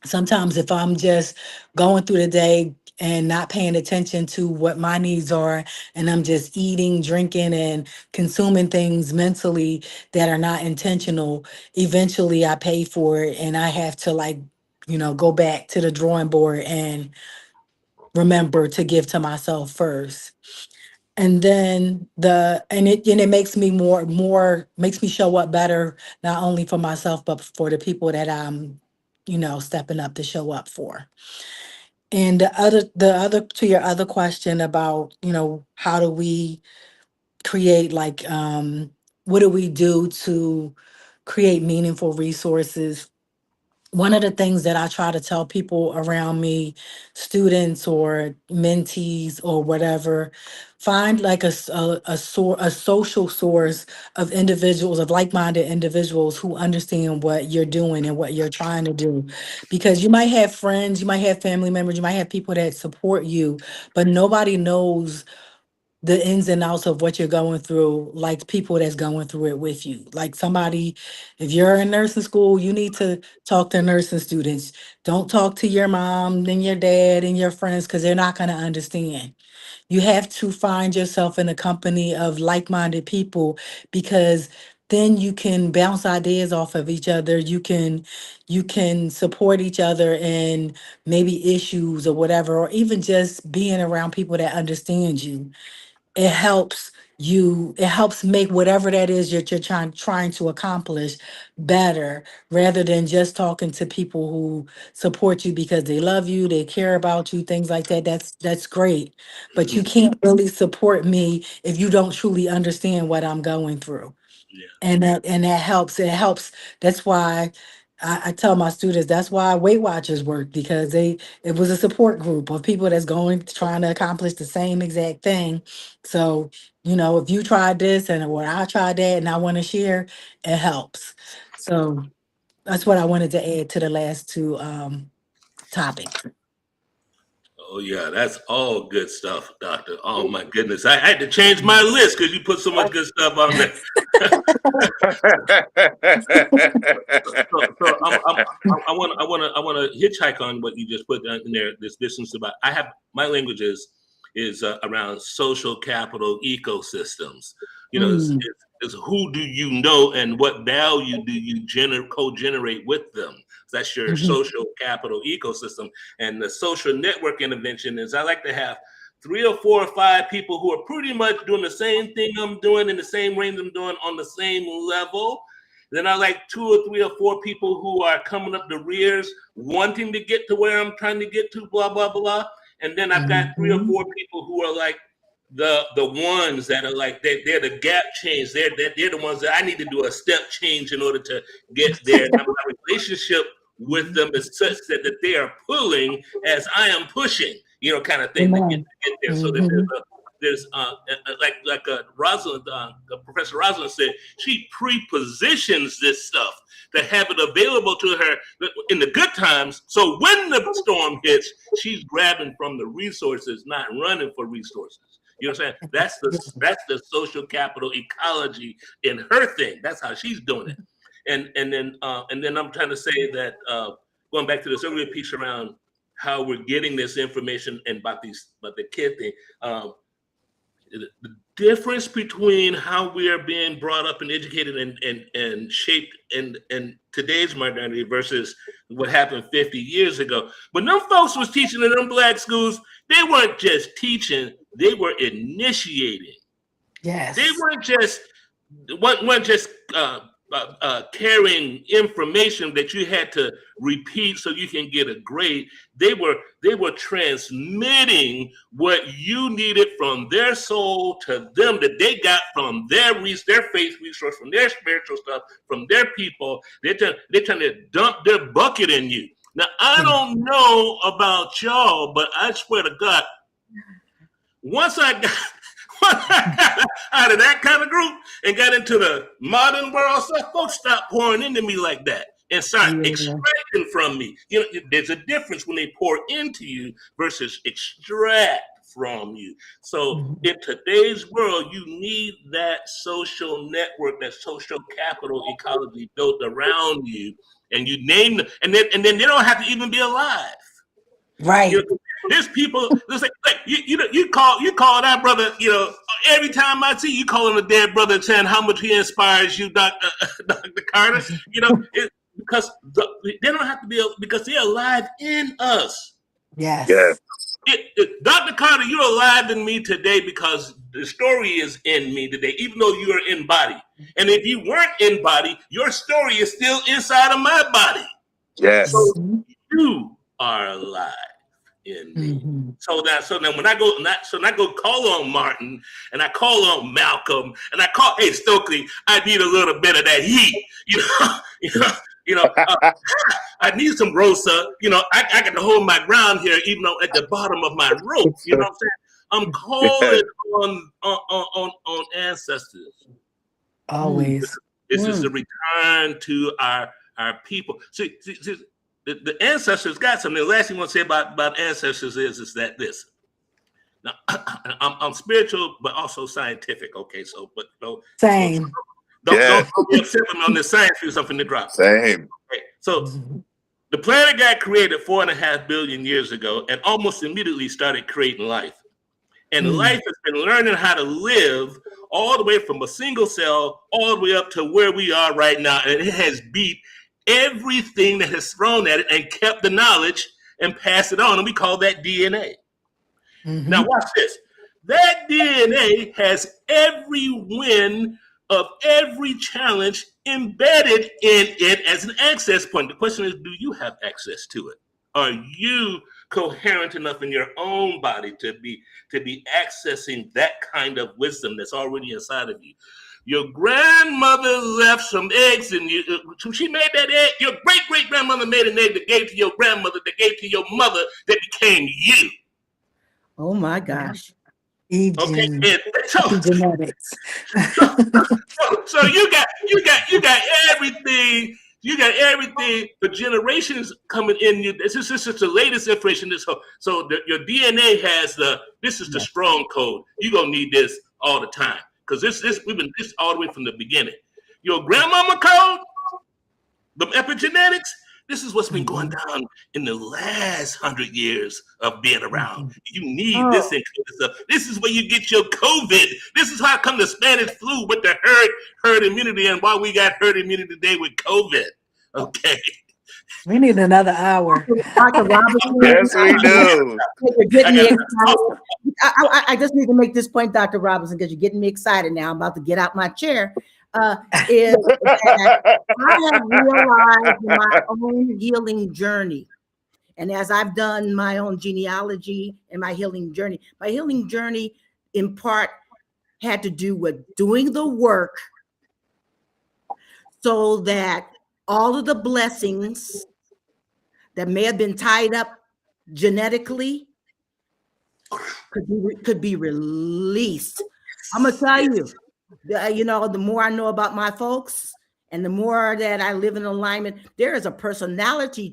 sometimes if I'm just going through the day and not paying attention to what my needs are, and I'm just eating, drinking, and consuming things mentally that are not intentional, eventually I pay for it and I have to go back to the drawing board and remember to give to myself first. And then it makes me makes me show up better, not only for myself, but for the people that I'm, stepping up to show up for. And the other to your other question about, how do we create like, what do we do to create meaningful resources? One of the things that I try to tell people around me, students or mentees or whatever, find like a social source of individuals, of like-minded individuals who understand what you're doing and what you're trying to do. Because you might have friends, you might have family members, you might have people that support you, but nobody knows the ins and outs of what you're going through, like people that's going through it with you. Like somebody, if you're in nursing school, you need to talk to nursing students. Don't talk to your mom and your dad and your friends because they're not going to understand. You have to find yourself in a company of like-minded people because then you can bounce ideas off of each other. You can support each other in maybe issues or whatever, or even just being around people that understand you. It helps make whatever that is that you're trying to accomplish better, rather than just talking to people who support you because they love you, they care about you, things like that. That's great, but you Mhm. can't really support me if you don't truly understand what I'm going through. Yeah. And that helps. It helps. That's why I tell my students that's why Weight Watchers work, because it was a support group of people that's trying to accomplish the same exact thing. So, if you tried this and or I tried that and I want to share, it helps. So that's what I wanted to add to the last two topics. Oh yeah, that's all good stuff, Doctor. Oh my goodness, I had to change my list because you put so much good stuff on there. I want to hitchhike on what you just put in there. This distance about. My language is around social capital ecosystems. Mm, Is who do you know and what value do you co-generate with them? That's your mhm, social capital ecosystem. And the social network intervention is I like to have 3 or 4 or 5 people who are pretty much doing the same thing I'm doing in the same range I'm doing on the same level. Then I like 2 or 3 or 4 people who are coming up the rears, wanting to get to where I'm trying to get to, blah, blah, blah. And then I've got 3 or 4 mhm, people who are like the ones that are like they're the gap change. They're the ones that I need to do a step change in order to get there. And my relationship with them is such that they are pulling as I am pushing, kind of thing to get Amen. there. So that Mhm, there's like Rosalind, Professor Rosalind said, she pre-positions this stuff to have it available to her in the good times. So when the storm hits, she's grabbing from the resources, not running for resources. You know what I'm saying? That's the social capital ecology in her thing. That's how she's doing it. And then I'm trying to say that going back to this earlier piece around how we're getting this information and about the kid thing. The difference between how we are being brought up and educated and shaped in today's modernity versus what happened 50 years ago. When them folks was teaching in them black schools, they weren't just teaching, they were initiating. They yes. weren't just carrying information that you had to repeat so you can get a grade. They were transmitting what you needed from their soul to them that they got from their faith resource, from their spiritual stuff, from their people. They're trying to dump their bucket in you. Now I don't know about y'all, but I swear to God, once I got out of that kind of group and got into the modern world stuff, folks stopped pouring into me like that and start Yeah. extracting from me. There's a difference when they pour into you versus extract from you. So Mhm. in today's world, you need that social network, that social capital ecology built around you, and you name them, and then they don't have to even be alive. Right. There's people. There's like you call that brother. Every time I see you calling a dead brother, saying how much he inspires you, Dr. Carter. Because they don't have to be because they're alive in us. Yeah. Yes. Dr. Carter, you're alive in me today because the story is in me today, even though you are in body. And if you weren't in body, your story is still inside of my body. Yes. So Mhm. you are alive in me. So now when I go call on Martin and I call on Malcolm and I call, hey Stokely, I need a little bit of that heat, I need some Rosa, I got to hold my ground here, even though at the bottom of my rope, you know what I'm saying? I'm calling on ancestors. Always. This is the return to our people. See, the ancestors got something. The last thing I want to say about ancestors is that this. Now, I'm spiritual, but also scientific. Okay, Same. Don't be upset with me on this science view, something to drop. Same. Okay, so the planet got created 4.5 billion years ago, and almost immediately started creating life. And life has been learning how to live all the way from a single cell all the way up to where we are right now, and it has beat everything that has thrown at it and kept the knowledge and passed it on, and we call that DNA. Now watch this. That DNA has every win of every challenge embedded in it as an access point. The question is, do you have access to it? Are you coherent enough in your own body to be accessing that kind of wisdom that's already inside of you? Your grandmother left some eggs in you. She made that egg. Your great-great-grandmother made an egg that gave to your grandmother, that gave to your mother, that became you. Oh my gosh. Okay, Genetics. so you got everything. You got everything for generations coming in. This is the latest information. Your DNA has this is the strong code. You're gonna need this all the time. Because we've been this all the way from the beginning. Your grandmama code, the epigenetics, this is what's been going down in the last 100 years of being around. You need this stuff. This is where you get your COVID. This is how come the Spanish flu with the herd immunity and why we got herd immunity today with COVID. Okay. We need another hour. Dr. Robinson. Yes, we do. You're getting me excited. I just need to make this point, Dr. Robinson, because you're getting me excited now. I'm about to get out my chair. Is that I have realized my own healing journey. And as I've done my own genealogy and my healing journey in part had to do with doing the work so that all of the blessings that may have been tied up genetically could be released. I'm gonna tell you, the more I know about my folks and the more that I live in alignment, there is a personality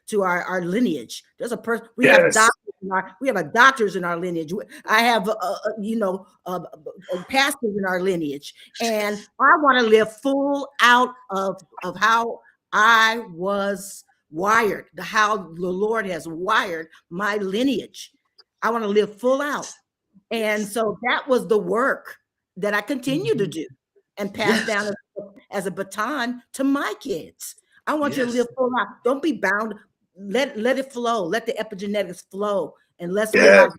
to our lineage. There's a person. We have doctors in our lineage. I have pastors in our lineage, and I want to live full out of how I was wired, how the Lord has wired my lineage. I want to live full out. And so that was the work that I continue to do and pass down as a baton to my kids. I want you to live full out. Don't be bound. Let it flow. Let the epigenetics flow. And let's live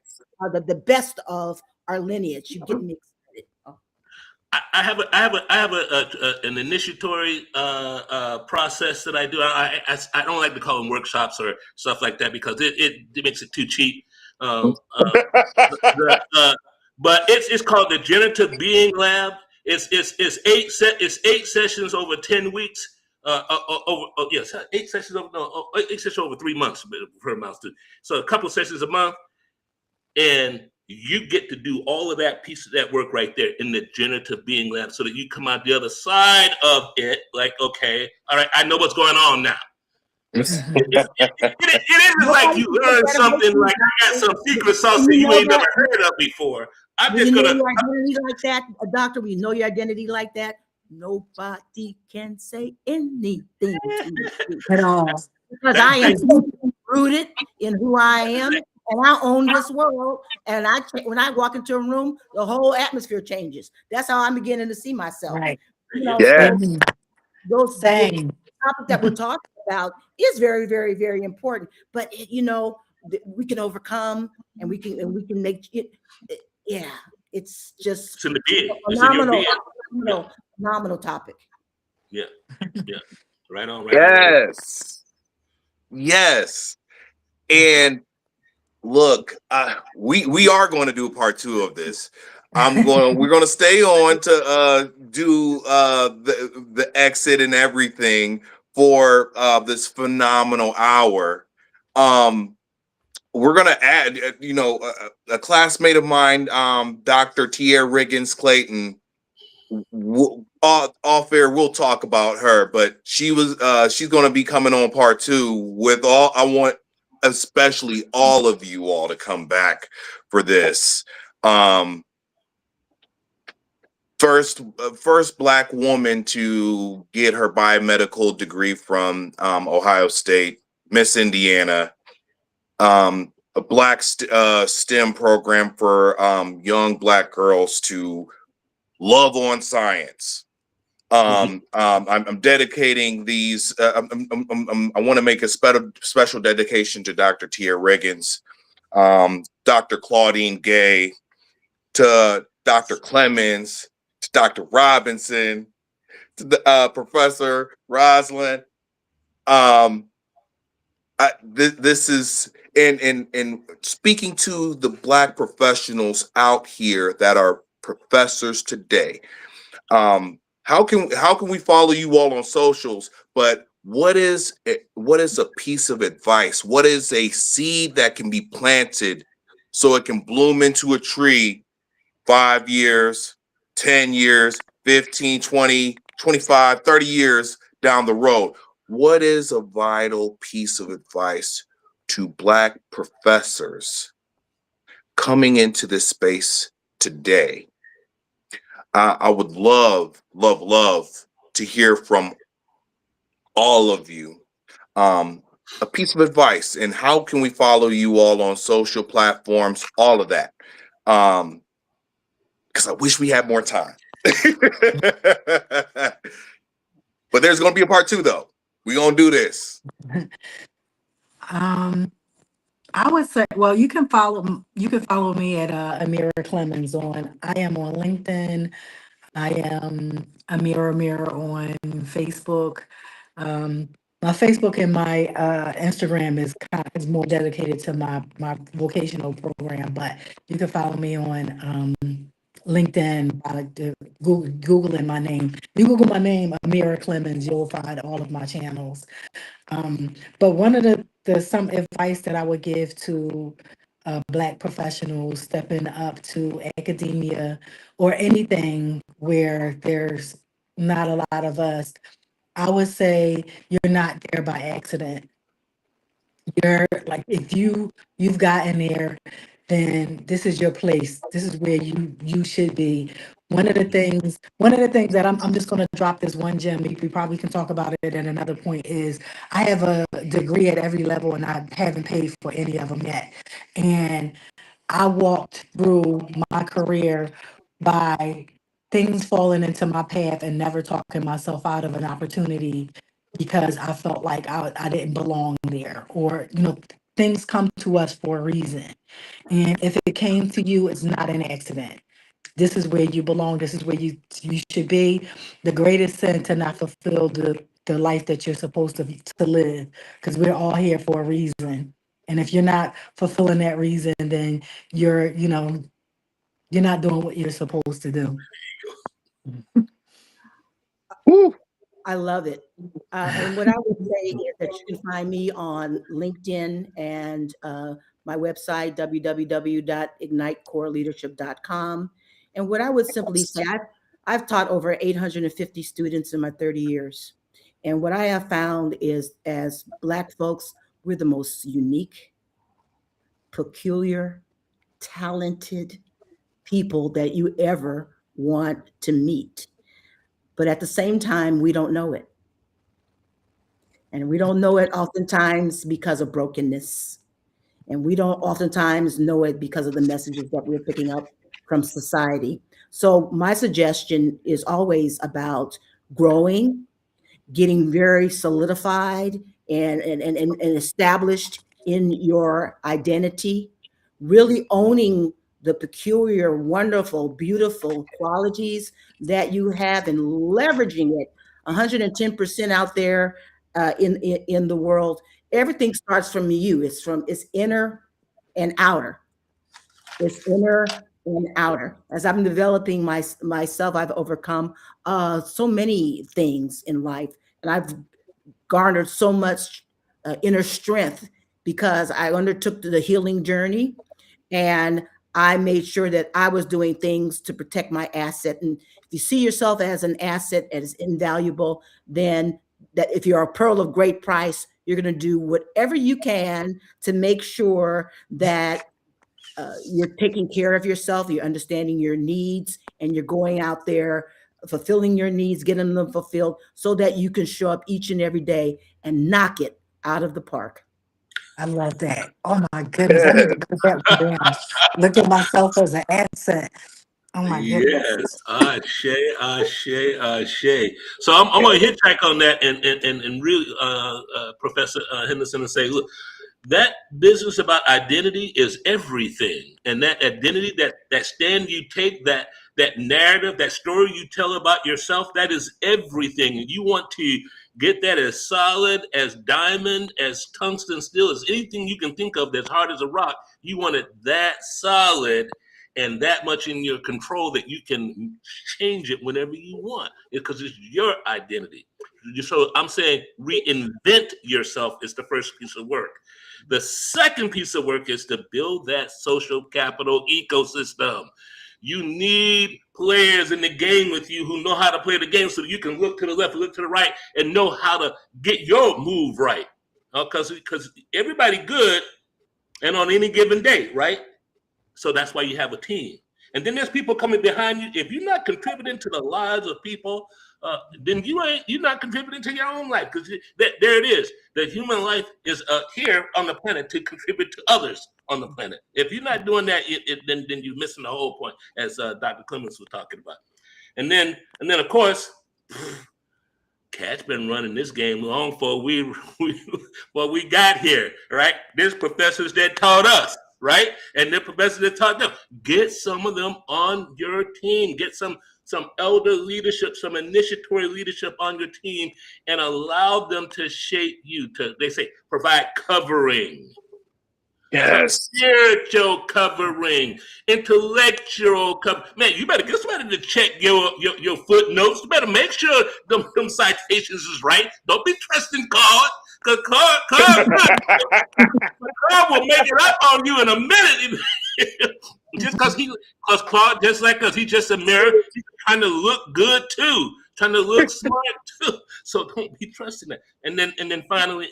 the best of our lineage. You get me excited. I have an initiatory process that I do. I don't like to call them workshops or stuff like that because it makes it too cheap. But it's called the Generative Being Lab. It's 8 sessions over 10 weeks. 8 sessions over 3 months per month. So a couple of sessions a month, and you get to do all of that piece of that work right there in the Generative Being Lab, so that you come out the other side of it like, okay, all right, I know what's going on now. It isn't like you learn something like I got some secret sauce that you ain't never heard of before. I'm just gonna your identity like that, doctor. We know your identity like that. Nobody can say anything to you At all. because I am rooted in who I am, and I own this world. And when I walk into a room, the whole atmosphere changes. That's how I'm beginning to see myself. Right. Those Same. topic that we're talking about is very, very, very important. But we can overcome, and we can make it. Yeah, it's just it's in the being. Phenomenal topic. Yeah. Right on. Yes. And Look, we are going to do a part 2 of this. We're going to stay on to do the exit and everything for this phenomenal hour. We're going to add, a classmate of mine, Dr. Tia Riggins Clayton. Off air, we'll talk about her, but she's going to be coming on part 2 with all. I want especially all of you all to come back for this. First Black woman to get her biomedical degree from Ohio State, Miss Indiana. A Black STEM program for young Black girls to love on science. I'm dedicating these. I want to make a special dedication to Dr. Tia Riggins, Dr. Claudine Gay, to Dr. Clemens, to Dr. Robinson, to the Professor Rosalind. This is and speaking to the Black professionals out here that are professors today. How can we follow you all on socials? But what is a piece of advice? What is a seed that can be planted so it can bloom into a tree 5 years, 10 years, 15, 20, 25, 30 years down the road? What is a vital piece of advice to Black professors coming into this space today? I would love to hear from all of you. A piece of advice, and how can we follow you all on social platforms, all of that. Because I wish we had more time. But there's going to be a part 2 though. We're going to do this. I would say, well, you can follow me at Amira Clemens I am on LinkedIn. I am Amira on Facebook. My Facebook and my Instagram is more dedicated to my vocational program, but you can follow me on LinkedIn by Googling my name. You Google my name, Amira Clemens, you'll find all of my channels. But one of some advice that I would give to Black professionals stepping up to academia or anything where there's not a lot of us, I would say you're not there by accident. You're like, if you've gotten there, then this is your place. This is where you should be. One of the things that I'm just going to drop this one gem. We probably can talk about it at another point. Is I have a degree at every level, and I haven't paid for any of them yet. And I walked through my career by things falling into my path and never talking myself out of an opportunity because I felt like I didn't belong there, or things come to us for a reason. And if it came to you, it's not an accident. This is where you belong. This is where you should be. The greatest sin to not fulfill the life that you're supposed to live, because we're all here for a reason. And if you're not fulfilling that reason, then you're not doing what you're supposed to do. Woo. I love it. And what I would say is that you can find me on LinkedIn and my website, www.ignitecoreleadership.com. And what I would simply say, I've taught over 850 students in my 30 years. And what I have found is, as Black folks, we're the most unique, peculiar, talented people that you ever want to meet. But at the same time, we don't know it. And we don't know it oftentimes because of brokenness. And we don't oftentimes know it because of the messages that we're picking up from society. So my suggestion is always about growing, getting very solidified and established in your identity, really owning the peculiar, wonderful, beautiful qualities that you have and leveraging it 110% out there in the world. Everything starts from you. It's inner and outer. It's inner and outer. As I'm developing myself, I've overcome so many things in life, and I've garnered so much inner strength because I undertook the healing journey, and I made sure that I was doing things to protect my asset. And if you see yourself as an asset, as invaluable, then that if you're a pearl of great price, you're going to do whatever you can to make sure that you're taking care of yourself, you're understanding your needs, and you're going out there fulfilling your needs, getting them fulfilled so that you can show up each and every day and knock it out of the park. I love that. Oh my goodness. I need to put that one down. Look at myself as an asset. Oh my goodness. Yes, Ashe. So I'm going to hitchhike on that and really, Professor Henderson, and say, look, that business about identity is everything, and that identity, that stand you take, that narrative, that story you tell about yourself, that is everything. And you want to get that as solid, as diamond, as tungsten steel, as anything you can think of that's hard as a rock. You want it that solid and that much in your control that you can change it whenever you want, because it's your identity. So I'm saying reinvent yourself is the first piece of work. The second piece of work is to build that social capital ecosystem. You need players in the game with you who know how to play the game, so you can look to the left, look to the right, and know how to get your move right. Because everybody good, and on any given day, right? So that's why you have a team. And then there's people coming behind you. If you're not contributing to the lives of people, then you're not contributing to your own life, because there it is. The human life is here on the planet to contribute to others on the planet. If you're not doing that, then you're missing the whole point, as Dr. Clemens was talking about. And then of course, Cat's been running this game long before we got here, right? There's professors that taught us, right? And the professors that taught them. Get some of them on your team. Get some elder leadership, some initiatory leadership on your team, and allow them to shape you. They say, provide covering. Yes. Spiritual covering, intellectual covering. Man, you better get somebody to check your footnotes. You better make sure them citations is right. Don't be trusting Claude, because Claude will make it up on you in a minute. Just because Claude, just like us, he's just a mirror. He's trying to look good too, trying to look smart too. So don't be trusting that. And then finally,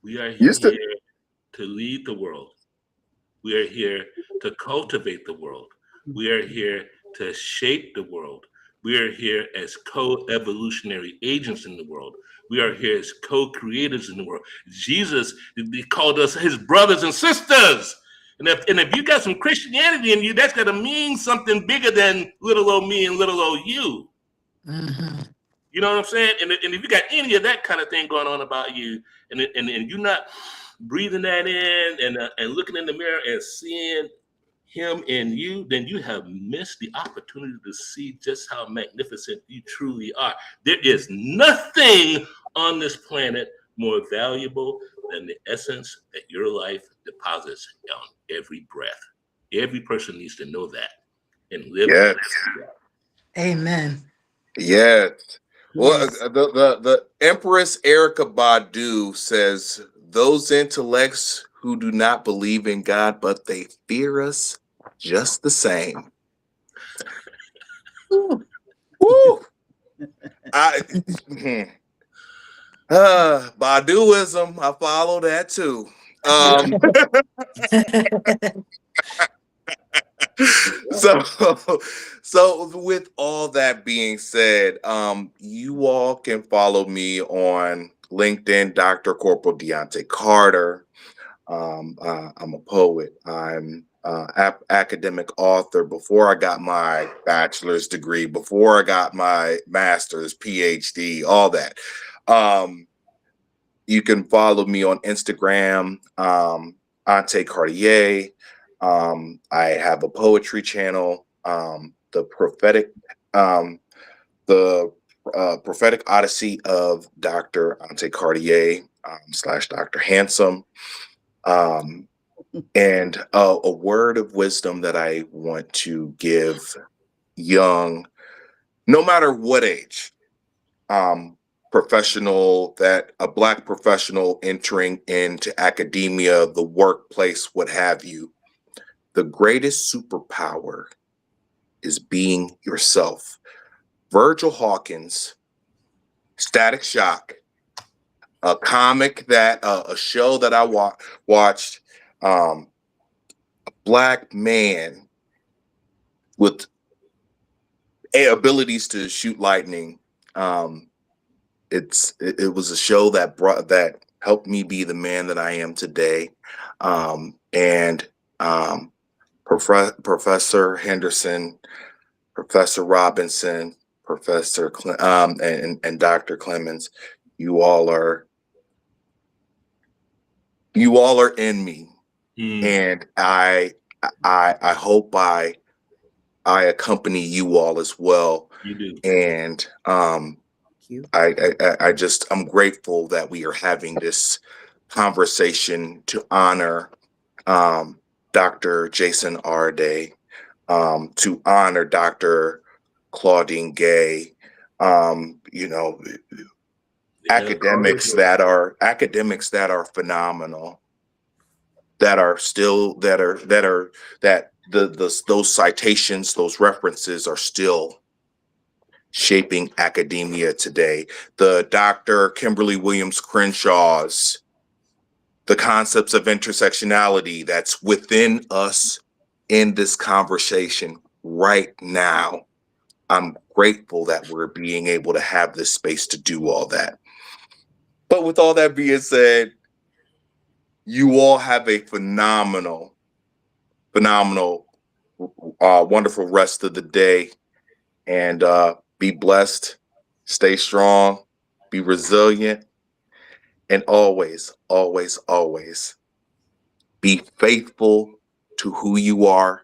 we are here to lead the world. We are here to cultivate the world. We are here to shape the world. We are here as co-evolutionary agents in the world. We are here as co-creators in the world. Jesus, he called us his brothers and sisters. And if you got some Christianity in you, that's got to mean something bigger than little old me and little old you. Mm-hmm. You know what I'm saying? And if you got any of that kind of thing going on about you, and you're not breathing that in and looking in the mirror and seeing him in you, then you have missed the opportunity to see just how magnificent you truly are. There is nothing on this planet more valuable than the essence that your life deposits on every breath. Every person needs to know that and live. Yes. Amen. Yes. Well, Yes. the Empress Erica Badu says, those intellects who do not believe in God, but they fear us just the same. Woo. Baduism, I follow that too. So with all that being said, you all can follow me on LinkedIn, Dr. Corporal Deontay Carter. I'm a poet. I'm academic author. Before I got my bachelor's degree, before I got my master's, PhD, all that. You can follow me on Instagram, Ante Cartier. I have a poetry channel, the Prophetic Odyssey of Dr. Ante Cartier / Dr. Handsome. And a word of wisdom that I want to give young, no matter what age, professional, that a Black professional entering into academia, the workplace, what have you. The greatest superpower is being yourself. Virgil Hawkins, Static Shock, a comic that a show that I watched, a Black man with abilities to shoot lightning. It was a show that helped me be the man that I am today. And Professor Henderson, Professor Robinson, and Dr. Clemens, you all are in me. And I hope I accompany you all as well. You do. And I'm grateful that we are having this conversation to honor Dr. Jason Arday, to honor Dr. Claudine Gay, academics that are phenomenal, those citations, those references are still shaping academia today. The Dr. Kimberly Williams Crenshaw's, the concepts of intersectionality that's within us in this conversation right now. I'm grateful that we're being able to have this space to do all that. But with all that being said, you all have a phenomenal, wonderful rest of the day, and be blessed, stay strong, be resilient, and always be faithful to who you are